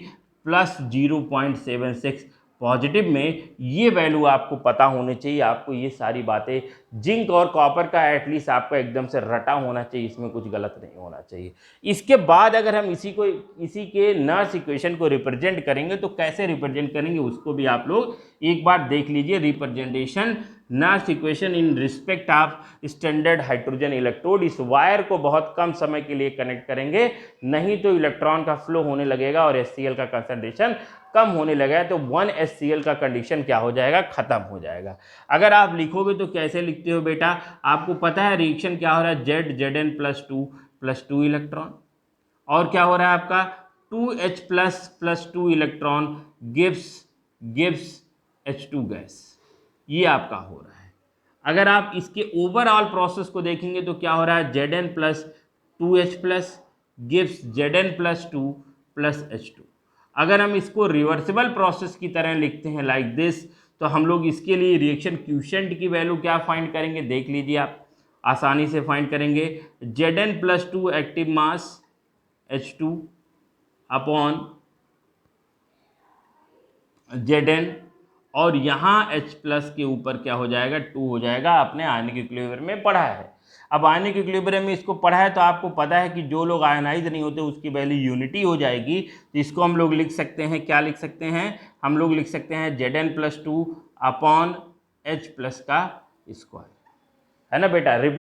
प्लस 0.76 पॉजिटिव में। ये वैल्यू आपको पता होनी चाहिए, आपको ये सारी बातें जिंक और कॉपर का एटलीस्ट आपको एकदम से रटा होना चाहिए, इसमें कुछ गलत नहीं होना चाहिए। इसके बाद अगर हम इसी के नर्स इक्वेशन को रिप्रेजेंट करेंगे तो कैसे रिप्रेजेंट करेंगे उसको भी आप लोग एक बार देख लीजिए। Representation Nernst equation in respect of standard hydrogen electrode. इस वायर को बहुत कम समय के लिए कनेक्ट करेंगे, नहीं तो इलेक्ट्रॉन का फ्लो होने लगेगा और HCl का कंसंट्रेशन कम होने लगा है, तो 1HCl का कंडीशन क्या हो जाएगा, खत्म हो जाएगा। अगर आप लिखोगे तो कैसे लिखते हो बेटा, आपको पता है रिएक्शन क्या हो रहा है, Z N plus two electron, और क्या हो रहा है आपका 2H plus 2 electron gives H2 gas, ये आपका हो रहा है। अगर आप इसके ओवरऑल प्रोसेस को देखेंगे तो क्या हो रहा है, Z N plus 2H plus gives Z N plus 2 plus H2। अगर हम इसको रिवर्सिबल प्रोसेस की तरह लिखते हैं लाइक दिस, तो हम लोग इसके लिए रिएक्शन क्यूशेंट की वैल्यू क्या फाइंड करेंगे, देख लीजिए आप आसानी से फाइंड करेंगे। Z N plus 2 active mass H2 upon Z N, और यहाँ H प्लस के ऊपर क्या हो जाएगा, 2 हो जाएगा। आपने आयनिक इक्विलिब्रियम में पढ़ा है। अब आयनिक इक्विलिब्रियम में इसको पढ़ा है तो आपको पता है कि जो लोग आयनाइज नहीं होते उसकी वैल्यू यूनिटी हो जाएगी। तो इसको हम लोग लिख सकते हैं, क्या लिख सकते हैं, हम लोग लिख सकते हैं Z N plus 2 upon H plus का स्क्वायर, है ना बेटा।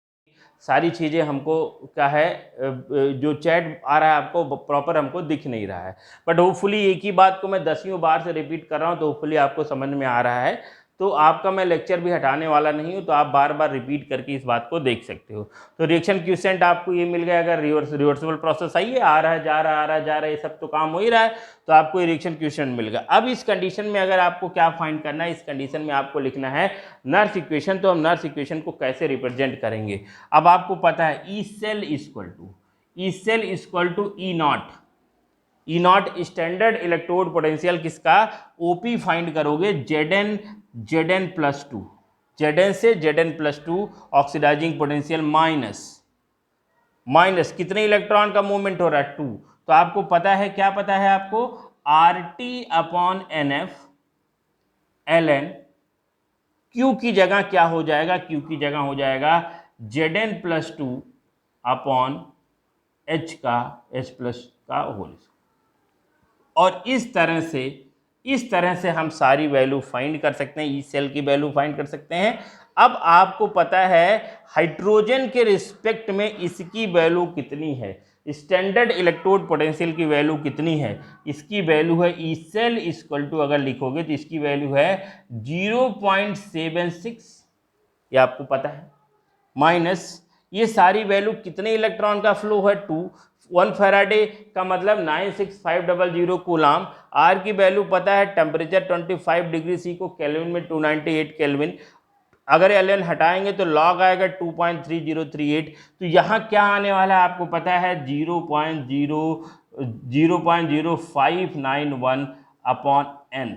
सारी चीज़ें हमको क्या है, जो चैट आ रहा है आपको प्रॉपर हमको दिख नहीं रहा है, बट होपफुली एक ही बात को मैं 10वीं बार से रिपीट कर रहा हूँ तो होपफुली आपको समझ में आ रहा है। तो आपका मैं लेक्चर भी हटाने वाला नहीं हूँ, तो आप बार बार रिपीट करके इस बात को देख सकते हो। तो रिएक्शन क्यूसेंट आपको ये मिल गया। अगर रिवर्सिबल प्रोसेस आई है, आ रहा है जा रहा है, आ रहा है जा रहा है, ये सब तो काम हो ही रहा है, तो आपको ये रिएक्शन क्यूसेंट मिल गया। अब इस कंडीशन में अगर आपको क्या फाइंड करना है, इस कंडीशन में आपको लिखना है नर्स इक्वेशन। तो हम नर्स इक्वेशन को कैसे रिप्रेजेंट करेंगे, अब आपको पता है E cell equal to E not standard electrode potential किसका, ओपी फाइंड करोगे Z N plus 2, Z N से Z N plus 2 oxidising potential minus कितने इलेक्ट्रॉन का मूवमेंट हो रहा है, 2। तो आपको पता है, क्या पता है आपको, RT upon NF ln Q की जगह क्या हो जाएगा, Q की जगह हो जाएगा Z N plus 2 upon H plus का होल। और इस तरह से हम सारी वैल्यू फाइंड कर सकते हैं, ई सेल की वैल्यू फाइंड कर सकते हैं। अब आपको पता है हाइड्रोजन के रिस्पेक्ट में इसकी वैल्यू कितनी है, स्टैंडर्ड इलेक्ट्रोड पोटेंशियल की वैल्यू कितनी है, इसकी वैल्यू है ई सेल इक्वल टू, अगर लिखोगे तो इसकी वैल्यू है 0.76, ये आपको पता है, माइनस ये सारी वैल्यू कितने इलेक्ट्रॉन का फ्लो है, 2। 1 फैराडे का मतलब 96500 कूलाम। आर की वैल्यू पता है, टेम्परेचर 25 डिग्री सी को केल्विन में 298 केल्विन, अगर ln हटाएंगे तो log आएगा 2.3038। तो यहाँ क्या आने वाला है आपको पता है 0.0591 अपॉन n।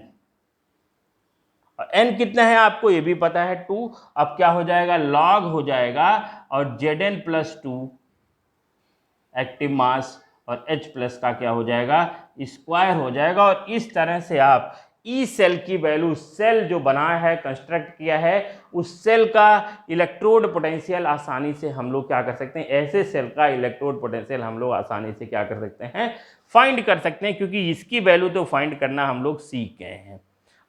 n कितना है आपको ये भी पता है 2। अब क्या हो जाएगा log हो जाएगा और Zn प्लस 2 एक्टिव मास और H प्लस का क्या हो जाएगा स्क्वायर हो जाएगा। और इस तरह से आप ई सेल की वैल्यू, सेल जो बना है कंस्ट्रक्ट किया है उस सेल का इलेक्ट्रोड पोटेंशियल आसानी से हम लोग क्या कर सकते हैं, ऐसे सेल का इलेक्ट्रोड पोटेंशियल हम लोग आसानी से क्या कर सकते हैं फाइंड कर सकते हैं, क्योंकि इसकी वैल्यू तो फाइंड करना हम लोग सीख गए हैं।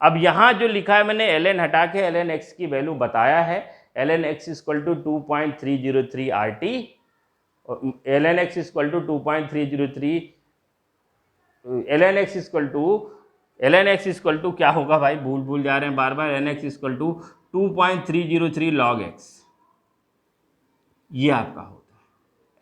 अब यहाँ जो लिखा है मैंने ln हटा के ln x की वैल्यू बताया है, ln x equal to 2.303 RT, ln x equal to 2.303, ln x equal to क्या होगा भाई, भूल जा रहे हैं बार बार, ln x equal to 2.303 log x, ये आपका होता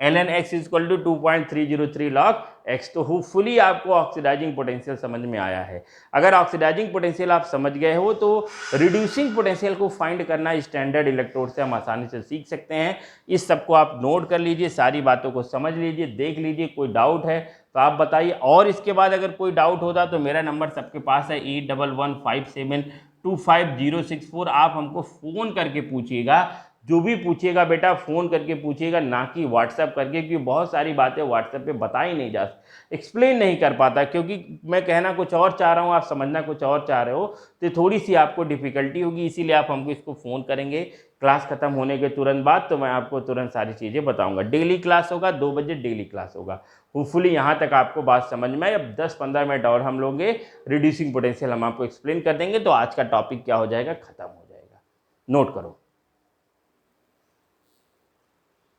है ln x equal to 2.303 log x। तो होपफुली आपको ऑक्सीडाइजिंग पोटेंशियल समझ में आया है। अगर ऑक्सीडाइजिंग पोटेंशियल आप समझ गए हो तो रिड्यूसिंग पोटेंशियल को फाइंड करना स्टैंडर्ड इलेक्ट्रोड से हम आसानी से सीख सकते हैं। इस सबको आप नोट कर लीजिए, सारी बातों को समझ लीजिए, देख लीजिए, कोई डाउट है तो आप बताइए। और इसके बाद अगर कोई डाउट होता तो मेरा नंबर सबके पास है 8115725064। आप हमको फ़ोन करके पूछिएगा, जो भी पूछिएगा बेटा फ़ोन करके पूछिएगा, ना कि व्हाट्सएप करके, क्योंकि बहुत सारी बातें व्हाट्सएप पे बताई नहीं जा, एक्सप्लेन नहीं कर पाता, क्योंकि मैं कहना कुछ और चाह रहा हूँ, आप समझना कुछ और चाह रहे हो, तो थोड़ी सी आपको डिफ़िकल्टी होगी। इसीलिए आप हमको इसको फ़ोन करेंगे क्लास ख़त्म होने के तुरंत बाद, तो मैं आपको तुरंत सारी चीज़ें बताऊँगा। डेली क्लास होगा, 2 बजे डेली क्लास होगा। होपफुली यहाँ तक आपको बात समझ में आए। अब 10-15 मिनट और हम लोग रिड्यूसिंग पोटेंशियल हम आपको एक्सप्लेन कर देंगे, तो आज का टॉपिक क्या हो जाएगा, ख़त्म हो जाएगा। नोट करो,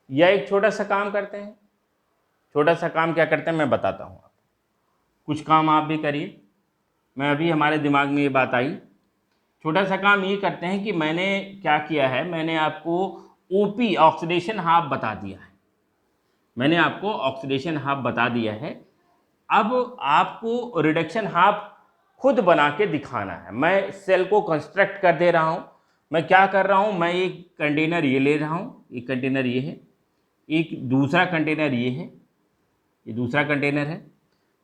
या एक छोटा सा काम करते हैं। छोटा सा काम क्या करते हैं मैं बताता हूँ आपको, कुछ काम आप भी करिए। मैं अभी हमारे दिमाग में ये बात आई, छोटा सा काम ये करते हैं कि मैंने क्या किया है, मैंने आपको ओपी ऑक्सीडेशन हाफ बता दिया है, मैंने आपको ऑक्सीडेशन हाफ बता दिया है। अब आपको रिडक्शन हाफ खुद बना के दिखाना है। मैं सेल को कंस्ट्रक्ट कर दे रहा हूँ। मैं क्या कर रहा हूँ, मैं एक कंटेनर ये ले रहा हूँ, एक कंटेनर ये है, एक दूसरा कंटेनर ये है, ये दूसरा कंटेनर है।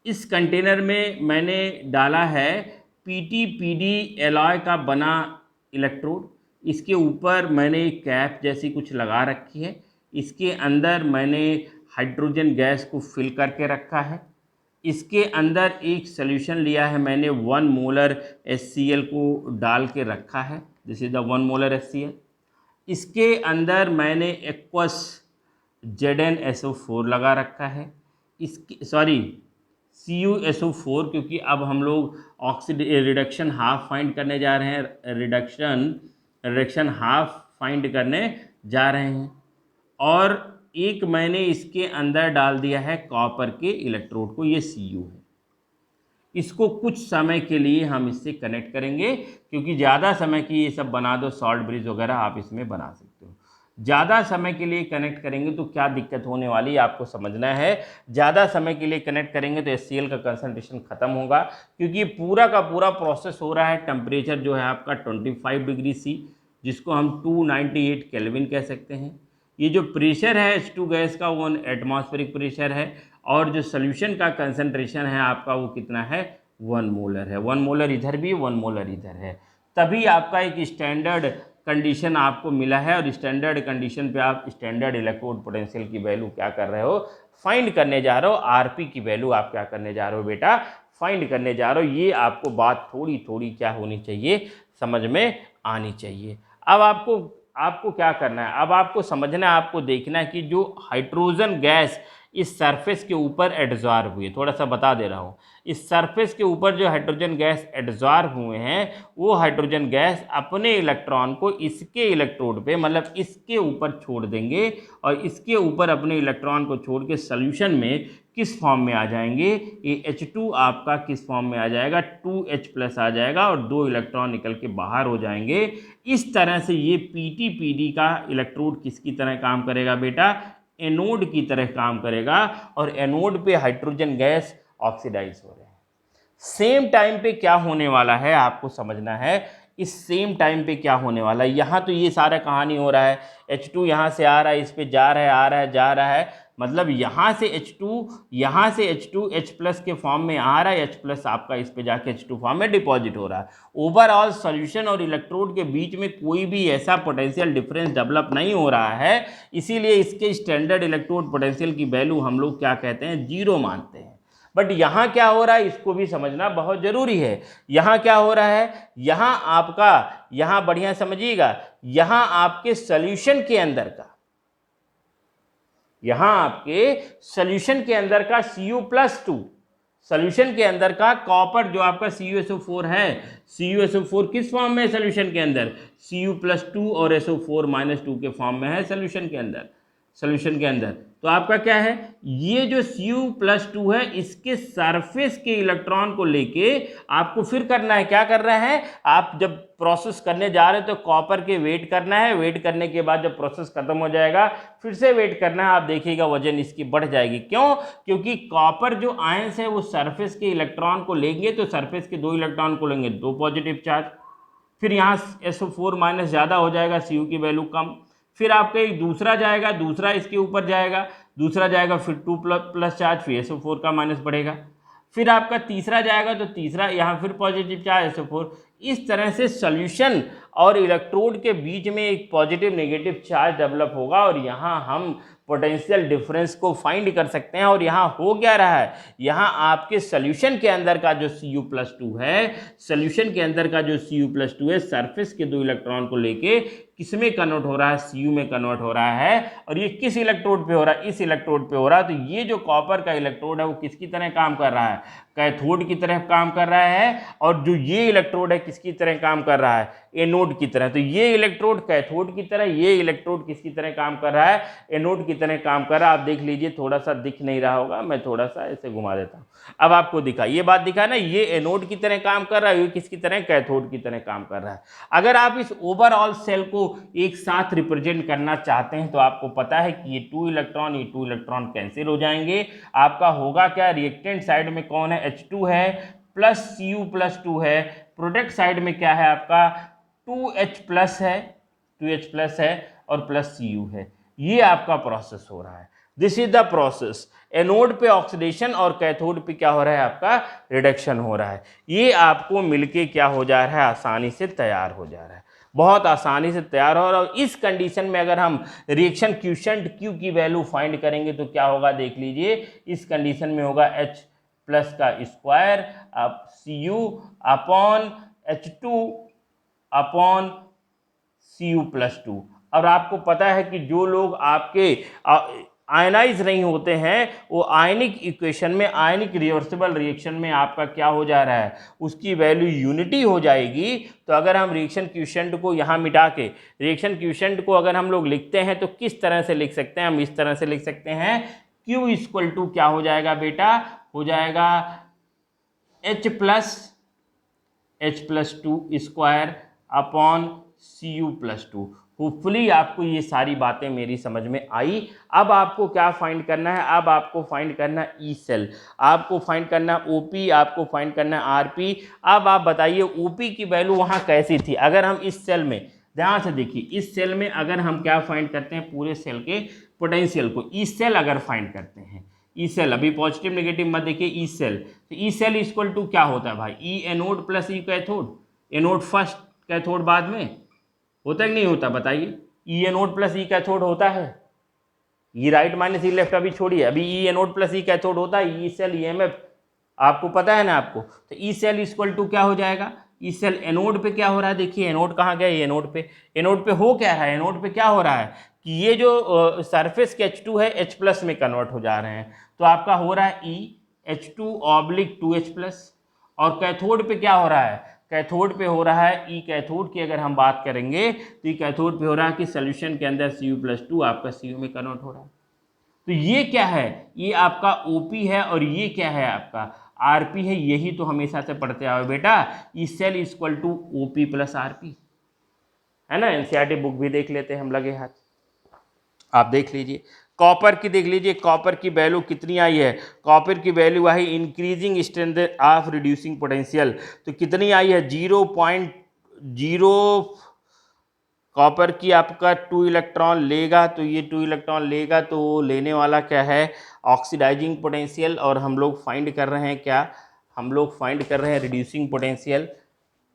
इस कंटेनर में मैंने डाला है PT-PD एलॉय का बना इलेक्ट्रोड। इसके ऊपर मैंने एक कैप जैसी कुछ लगा रखी है। इसके अंदर मैंने हाइड्रोजन गैस को फिल करके रखा है। इसके अंदर एक सॉल्यूशन लिया है मैंने, 1 मोलर HCl को डाल के रखा है, this is the 1 molar HCl। इसके अंदर मैंने एक्वस ZnSO4 लगा रखा है। इसकी CuSO4, क्योंकि अब हम लोग रिडक्शन हाफ फाइंड करने जा रहे हैं, रिडक्शन हाफ फाइंड करने जा रहे हैं। और एक मैंने इसके अंदर डाल दिया है कॉपर के इलेक्ट्रोड को, ये Cu है। इसको कुछ समय के लिए हम इससे कनेक्ट करेंगे, क्योंकि ज़्यादा समय की ये सब बना दो, सॉल्ट ब्रिज वगैरह आप इसमें बना सकते हो। ज़्यादा समय के लिए कनेक्ट करेंगे तो क्या दिक्कत होने वाली है आपको समझना है। ज़्यादा समय के लिए कनेक्ट करेंगे तो HCl का कंसंट्रेशन ख़त्म होगा, क्योंकि पूरा का पूरा प्रोसेस हो रहा है। टेम्परेचर जो है आपका 25 डिग्री C, जिसको हम 298 केल्विन कह सकते हैं। ये जो प्रेशर है H2 गैस का, वो एटमॉस्फेरिक प्रेशर है। और जो सोल्यूशन का कंसंट्रेशन है आपका, वो कितना है, 1 मोलर है। 1 मोलर इधर भी, 1 मोलर इधर है। तभी आपका एक स्टैंडर्ड कंडीशन आपको मिला है। और स्टैंडर्ड कंडीशन पे आप स्टैंडर्ड इलेक्ट्रोड पोटेंशियल की वैल्यू क्या कर रहे हो, फाइंड करने जा रहे हो। RP की वैल्यू आप क्या करने जा रहे हो बेटा, फाइंड करने जा रहे हो। ये आपको बात थोड़ी थोड़ी क्या होनी चाहिए, समझ में आनी चाहिए। अब आपको क्या करना है, अब आपको समझना है, आपको देखना है कि जो हाइड्रोजन गैस इस सरफेस के ऊपर एडजॉर्ब हुई है, थोड़ा सा बता दे रहा हूँ, इस सरफेस के ऊपर जो हाइड्रोजन गैस एडजॉर्ब हुए हैं, वो हाइड्रोजन गैस अपने इलेक्ट्रॉन को इसके इलेक्ट्रोड पे, मतलब इसके ऊपर छोड़ देंगे। और इसके ऊपर अपने इलेक्ट्रॉन को छोड़ के सॉल्यूशन में किस फॉर्म में आ जाएंगे, ये H2 आपका किस फॉर्म में आ जाएगा, 2H+ आ जाएगा और 2 इलेक्ट्रॉन निकल के बाहर हो जाएंगे। इस तरह से ये PT-PD का इलेक्ट्रोड किसकी तरह काम करेगा बेटा, एनोड की तरह काम करेगा। और एनोड पे हाइड्रोजन गैस ऑक्सीडाइज हो रहे हैं। सेम टाइम पे क्या होने वाला है आपको समझना है, इस सेम टाइम पे क्या होने वाला है। यहाँ तो ये सारा कहानी हो रहा है, H2 यहाँ से आ रहा है, इस पे जा रहा है, आ रहा है, जा रहा है, मतलब यहाँ से H2 H प्लस के फॉर्म में आ रहा है, H प्लस आपका इस पे जाके H2 फॉर्म में डिपॉजिट हो रहा है। ओवरऑल सॉल्यूशन और इलेक्ट्रोड के बीच में कोई भी ऐसा पोटेंशियल डिफरेंस डेवलप नहीं हो रहा है, इसीलिए इसके स्टैंडर्ड इलेक्ट्रोड पोटेंशियल की वैल्यू हम लोग क्या कहते हैं, 0 मानते हैं। बट यहाँ क्या हो रहा है इसको भी समझना बहुत ज़रूरी है। यहाँ क्या हो रहा है, यहाँ आपका, यहाँ बढ़िया समझिएगा, यहाँ आपके सॉल्यूशन के अंदर का, यहाँ आपके सॉल्यूशन के अंदर का Cu+2, सॉल्यूशन के अंदर का कॉपर जो आपका CuSO4 है, CuSO4 किस फॉर्म में है सॉल्यूशन के अंदर, Cu+2 और SO4-2 के फॉर्म में है सॉल्यूशन के अंदर, सॉल्यूशन के अंदर। तो आपका क्या है, ये जो Cu+2 है इसके सरफेस के इलेक्ट्रॉन को लेके आपको फिर करना है, क्या कर रहा है, आप जब प्रोसेस करने जा रहे हो तो कॉपर के वेट करना है, वेट करने के बाद जब प्रोसेस खत्म हो जाएगा फिर से वेट करना है, आप देखिएगा वजन इसकी बढ़ जाएगी। क्यों, क्योंकि कॉपर जो आयंस है वो सरफेस के इलेक्ट्रॉन को लेंगे, तो सरफेस के 2 इलेक्ट्रॉन को लेंगे 2 पॉजिटिव चार्ज, फिर यहाँ SO4- ज़्यादा हो जाएगा, Cu की वैल्यू कम, फिर आपका एक दूसरा जाएगा, दूसरा इसके ऊपर जाएगा, दूसरा जाएगा, फिर 2+ चार्ज, फिर SO4 का माइनस बढ़ेगा, फिर आपका तीसरा जाएगा तो तीसरा यहाँ फिर पॉजिटिव चार्ज SO4। इस तरह से सॉल्यूशन और इलेक्ट्रोड के बीच में एक पॉजिटिव नेगेटिव चार्ज डेवलप होगा और यहाँ हम पोटेंशियल डिफरेंस को फाइंड कर सकते हैं। और यहाँ हो क्या रहा है, यहाँ आपके सॉल्यूशन के अंदर का जो Cu+2 है, सॉल्यूशन के अंदर का जो Cu+2 है सरफेस के 2 इलेक्ट्रॉन को लेके किस में कन्वर्ट हो रहा है, Cu में कन्वर्ट हो रहा है। और ये किस इलेक्ट्रोड पे हो रहा है, इस इलेक्ट्रोड पे हो रहा है। तो ये जो कॉपर का इलेक्ट्रोड है वो किसकी तरह काम कर रहा है, कैथोड की तरह काम कर रहा है, और जो ये इलेक्ट्रोड है किसकी तरह काम कर रहा है, एनोड की तरह। तो ये इलेक्ट्रोड कैथोड की तरह, ये इलेक्ट्रोड किसकी तरह काम कर रहा है, एनोड की तरह काम कर रहा है। आप देख लीजिए, थोड़ा सा दिख नहीं रहा होगा, मैं थोड़ा सा ऐसे घुमा देता हूँ, अब आपको दिखा, ये बात दिखा ना, ये एनोड की तरह काम कर रहा है, ये किसकी तरह, कैथोड की तरह काम कर रहा है। अगर आप इस ओवरऑल सेल को एक साथ रिप्रेजेंट करना चाहते हैं तो आपको पता है कि ये 2 इलेक्ट्रॉन, ये 2 इलेक्ट्रॉन कैंसिल हो जाएंगे। आपका होगा क्या, रिएक्टेंट साइड में कौन है, H2 है प्लस Cu+2 है, प्रोडक्ट साइड में क्या है आपका 2H+ है, 2H+ है और प्लस Cu है। ये आपका प्रोसेस हो रहा है, this is the process. Anode पे ऑक्सीडेशन और कैथोड पे क्या हो रहा है, आपका रिडक्शन हो रहा है। ये आपको मिलके क्या हो जा रहा है, आसानी से तैयार हो जा रहा है, बहुत आसानी से तैयार हो रहा है। और इस कंडीशन में अगर हम रिएक्शन क्यूशेंट Q की वैल्यू फाइंड करेंगे तो क्या होगा, देख लीजिए, इस कंडीशन में होगा H+ का स्क्वायर अब Cu/H2/Cu+2। और आपको पता है कि जो लोग आपके आयनाइज नहीं होते हैं वो आयनिक इक्वेशन में, आयनिक रिवर्सिबल रिएक्शन में आपका क्या हो जा रहा है, उसकी वैल्यू यूनिटी हो जाएगी। तो अगर हम रिएक्शन क्यूशेंट को यहाँ मिटा के, रिएक्शन क्यूशेंट को अगर हम लोग लिखते हैं तो किस तरह से लिख सकते हैं, हम इस तरह से लिख सकते हैं, Q क्या हो जाएगा बेटा, हो जाएगा H+2/Cu+2। होपफुली आपको ये सारी बातें मेरी समझ में आई। अब आपको क्या फाइंड करना है, अब आपको फाइंड करना है ई सेल, आपको फाइंड करना है ओपी, आपको फाइंड करना है आरपी। अब आप बताइए ओपी की वैल्यू वहाँ कैसी थी। अगर हम इस सेल में, ध्यान से देखिए, इस सेल में अगर हम क्या फाइंड करते हैं, पूरे सेल के पोटेंशियल को ई सेल अगर फाइंड करते हैं, ई सेल, अभी पॉजिटिव नेगेटिव मत देखिए, ई सेल, तो ई सेल इक्वल टू क्या होता है भाई, E anode plus E cathode, anode first cathode बाद में, होता है कि नहीं होता, बताइए। E anode plus E cathode होता है, E right minus E left अभी छोड़िए, अभी E anode plus E cathode होता है, ई सेल ईएमएफ आपको पता है ना आपको। तो ई सेल इक्वल टू क्या हो जाएगा, ई सेल एनोड पे क्या हो रहा है, देखिए एनोड कहाँ गया, एनोड पे, एनोड पे हो क्या है, एनोड पे क्या हो रहा है कि ये जो सरफेस के H2 है H+ में कन्वर्ट हो जा रहे हैं। तो आपका हो रहा है ई H2/2H+। और कैथोड पे क्या हो रहा है, कैथोड पे हो रहा है ई कैथोड की अगर हम बात करेंगे तो ई कैथोड पे हो रहा है कि सोल्यूशन के अंदर Cu+2 आपका Cu में कन्वर्ट हो रहा है। तो ये क्या है, ये आपका OP है और ये क्या है आपका RP है। यही तो हमेशा से पढ़ते आओ बेटा, E cell equal to OP + RP है ना। NCERT बुक भी देख लेते हैं हम लगे हाथ, आप देख लीजिए। कॉपर की देख लीजिए, कॉपर की वैल्यू कितनी आई है, कॉपर की value I increasing strength of reducing potential, तो कितनी आई है 0.0 जीरो कॉपर की आपका 2 इलेक्ट्रॉन लेगा, तो ये 2 इलेक्ट्रॉन लेगा तो लेने वाला क्या है, ऑक्सीडाइजिंग पोटेंशियल, और हम लोग फाइंड कर रहे हैं क्या, हम लोग फाइंड कर रहे हैं रिड्यूसिंग पोटेंशियल।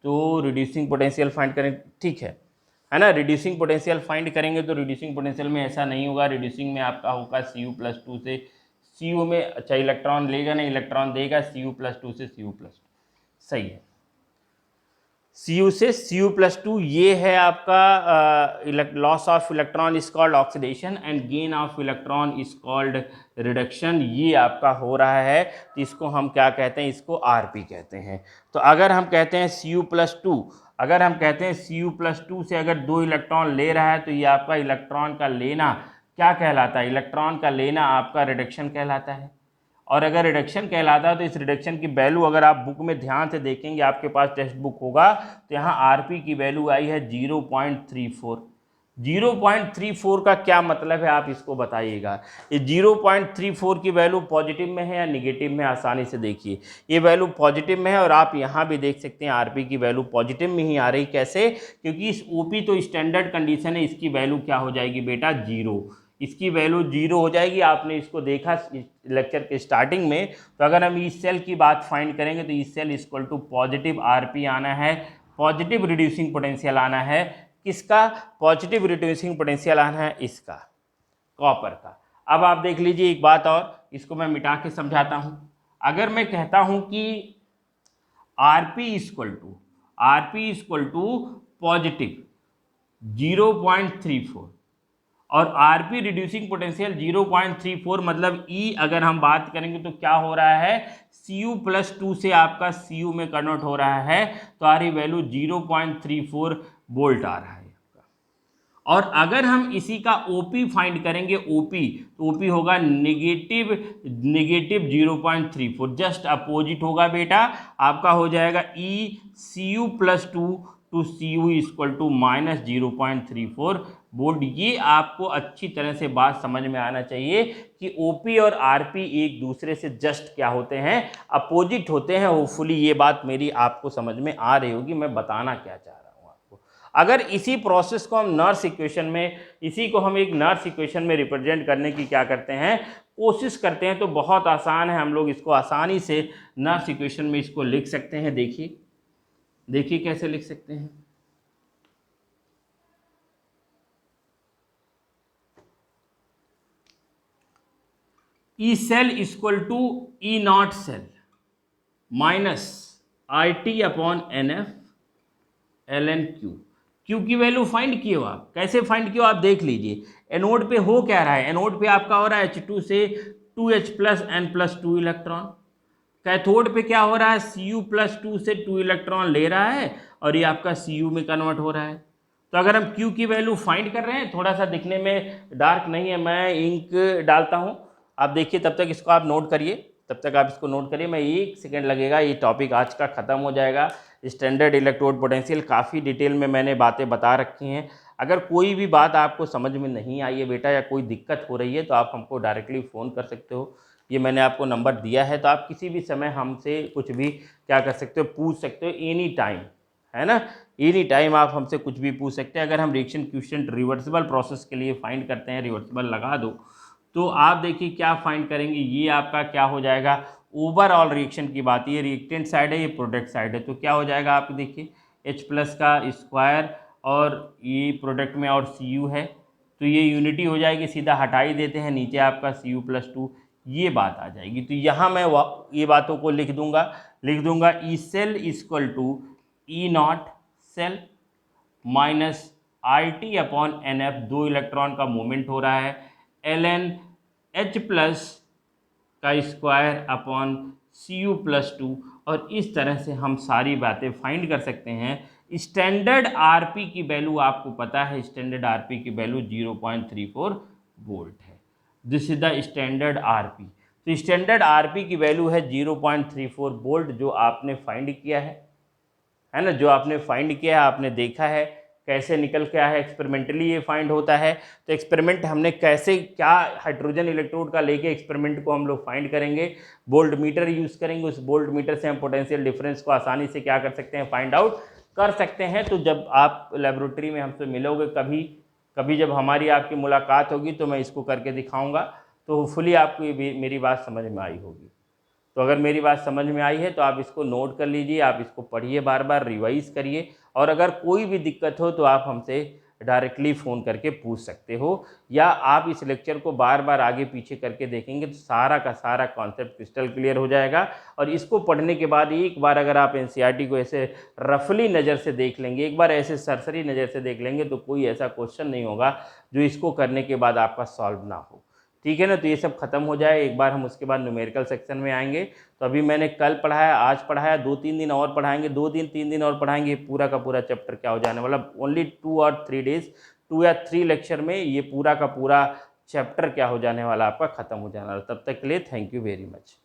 तो रिड्यूसिंग पोटेंशियल फाइंड करें, ठीक है ना। रिड्यूसिंग पोटेंशियल फाइंड करेंगे तो रिड्यूसिंग पोटेंशियल में ऐसा नहीं होगा, रिड्यूसिंग में आपका होगा Cu+2 से Cu में, अच्छा इलेक्ट्रॉन लेगा नहीं, इलेक्ट्रॉन देगा Cu+2 से Cu+2, सही है। Cu से Cu+2, ये है आपका loss of electron is called oxidation and gain of electron is called reduction, ये आपका हो रहा है। तो इसको हम क्या कहते हैं, इसको Rp कहते हैं। तो अगर हम कहते हैं Cu+2, अगर हम कहते हैं Cu+2 से अगर 2 इलेक्ट्रॉन ले रहा है तो ये आपका इलेक्ट्रॉन का लेना क्या कहलाता है, इलेक्ट्रॉन का लेना आपका रिडक्शन कहलाता है। और अगर रिडक्शन कहलाता है तो इस रिडक्शन की वैल्यू अगर आप बुक में ध्यान से देखेंगे, आपके पास टेक्स्ट बुक होगा, तो यहाँ Rp की वैल्यू आई है 0.34। 0.34 का क्या मतलब है, आप इसको बताइएगा। ये 0.34 की वैल्यू पॉजिटिव में है या निगेटिव में, आसानी से देखिए। ये वैल्यू पॉजिटिव में है और आप यहाँ भी देख सकते हैं Rp की वैल्यू पॉजिटिव में ही आ रही। कैसे, क्योंकि इस OP तो स्टैंडर्ड कंडीशन है, इसकी वैल्यू क्या हो जाएगी बेटा, 0, इसकी वैल्यू 0 हो जाएगी। आपने इसको देखा लेक्चर के स्टार्टिंग में। तो अगर हम ई सेल की बात फाइंड करेंगे तो E cell equal to positive Rp आना है, पॉजिटिव रिड्यूसिंग पोटेंशियल आना है, किसका, पॉजिटिव रिड्यूसिंग पोटेंशियल आना है इसका, कॉपर का। अब आप देख लीजिए एक बात और, इसको मैं मिटा के समझाता हूं। अगर मैं कहता हूं कि Rp इक्वल टू पॉजिटिव 0.34 और Rp रिड्यूसिंग पोटेंशियल 0.34, मतलब E अगर हम बात करेंगे तो क्या हो रहा है, Cu+2 से आपका Cu में कन्वर्ट हो रहा है, तो आरी वैल्यू 0.34 वोल्ट आ रहा है। और अगर हम इसी का OP फाइंड करेंगे, OP, तो OP होगा नेगेटिव 0.34, जस्ट अपोजिट होगा बेटा, आपका हो जाएगा ECu+2 to Cu equal to -0.34 volt. ये आपको अच्छी तरह से बात समझ में आना चाहिए कि OP और Rp एक दूसरे से जस्ट क्या होते हैं, अपोजिट होते हैं। होपफुली ये बात मेरी आपको समझ में आ रही होगी, मैं बताना क्या चाह रहा हूँ आपको। अगर इसी प्रोसेस को हम नर्स इक्वेशन में, इसी को हम एक नर्स इक्वेशन में रिप्रेजेंट करने की क्या करते हैं, कोशिश करते हैं, तो बहुत आसान है, हम लोग इसको आसानी से नर्स इक्वेशन में इसको लिख सकते हैं। देखिए कैसे लिख सकते हैं। E cell equal to E naught cell minus IT अपॉन NF ln Q। Q की वैल्यू फाइंड किए हो आप, कैसे फाइंड किए हो आप देख लीजिए। एनोड पे हो क्या रहा है, एनोड पे आपका हो रहा है H2 से 2H+ N+2 इलेक्ट्रॉन। कैथोड पे क्या हो रहा है, Cu+2 से 2 इलेक्ट्रॉन ले रहा है और ये आपका Cu में कन्वर्ट हो रहा है। तो अगर हम Q की वैल्यू फाइंड कर रहे हैं, थोड़ा सा दिखने में डार्क नहीं है, मैं इंक डालता हूं, आप देखिए, तब तक इसको आप नोट करिए, तब तक आप इसको नोट करिए, मैं 1 सेकेंड लगेगा, ये टॉपिक आज का ख़त्म हो जाएगा। स्टैंडर्ड इलेक्ट्रोड पोटेंशियल काफ़ी डिटेल में मैंने बातें बता रखी हैं। अगर कोई भी बात आपको समझ में नहीं आई है बेटा, या कोई दिक्कत हो रही है, तो आप हमको डायरेक्टली फ़ोन कर सकते हो। ये मैंने आपको नंबर दिया है, तो आप किसी भी समय हमसे कुछ भी क्या कर सकते हो, पूछ सकते हो, एनी टाइम, है ना, एनी टाइम आप हमसे कुछ भी पूछ सकते हैं। अगर हम रिएक्शन क्वोशिएंट रिवर्सिबल प्रोसेस के लिए फाइंड करते हैं, रिवर्सिबल लगा दो, तो आप देखिए क्या फाइंड करेंगे, ये आपका क्या हो जाएगा, ओवरऑल रिएक्शन की बात, ये रिएक्टेंट साइड है, ये प्रोडक्ट साइड है, तो क्या हो जाएगा, आप देखिए H+ का स्क्वायर और ये प्रोडक्ट में और Cu है, तो ये यूनिटी हो जाएगी, सीधा हटा ही देते हैं, नीचे आपका Cu+2, ये बात आ जाएगी। तो यहाँ मैं ये बातों को लिख दूंगा E cell equal to E naught cell minus IT अपॉन NF, 2 इलेक्ट्रॉन का मूवमेंट हो रहा है, ln H+ का स्क्वायर अपॉन Cu+2, और इस तरह से हम सारी बातें फाइंड कर सकते हैं। स्टैंडर्ड Rp की वैल्यू आपको पता है, स्टैंडर्ड Rp की वैल्यू 0.34 वोल्ट है। This is the standard Rp। तो स्टैंडर्ड Rp की वैल्यू है 0.34 वोल्ट, जो आपने फाइंड किया है ना, जो आपने फाइंड किया है, आपने देखा है कैसे निकल के आया है, एक्सपेरिमेंटली ये फाइंड होता है। तो एक्सपेरिमेंट हमने कैसे, क्या हाइड्रोजन इलेक्ट्रोड का लेके एक्सपेरिमेंट को हम लोग फाइंड करेंगे, वोल्ट मीटर यूज़ करेंगे, उस वोल्ट मीटर से हम पोटेंशियल डिफरेंस को आसानी से क्या कर सकते हैं, फाइंड आउट कर सकते हैं। तो जब आप लेबोरेटरी में हमसे मिलोगे कभी कभी जब हमारी आपकी मुलाकात होगी तो मैं इसको करके दिखाऊंगा, तो होपफुली आपको ये मेरी बात समझ में आई होगी। तो अगर मेरी बात समझ में आई है तो आप इसको नोट कर लीजिए, आप इसको पढ़िए, बार बार रिवाइज करिए, और अगर कोई भी दिक्कत हो तो आप हमसे डायरेक्टली फ़ोन करके पूछ सकते हो, या आप इस लेक्चर को बार बार आगे पीछे करके देखेंगे तो सारा का सारा कॉन्सेप्ट क्रिस्टल क्लियर हो जाएगा। और इसको पढ़ने के बाद एक बार अगर आप एनसीईआरटी को ऐसे रफली नज़र से देख लेंगे, एक बार ऐसे सरसरी नज़र से देख लेंगे, तो कोई ऐसा क्वेश्चन नहीं होगा जो इसको करने के बाद आपका सॉल्व ना हो। ठीक है ना। तो ये सब खत्म हो जाए एक बार, हम उसके बाद न्यूमेरिकल सेक्शन में आएंगे। तो अभी मैंने कल पढ़ाया, आज पढ़ाया, 2-3 दिन और पढ़ाएंगे, 2 दिन 3 दिन और पढ़ाएंगे, पूरा का पूरा चैप्टर क्या हो जाने वाला, ओनली 2 और 3 डेज, 2 या 3 लेक्चर में ये पूरा का पूरा चैप्टर क्या हो जाने वाला आपका खत्म हो जाने वाला। तब तक के लिए थैंक यू वेरी मच।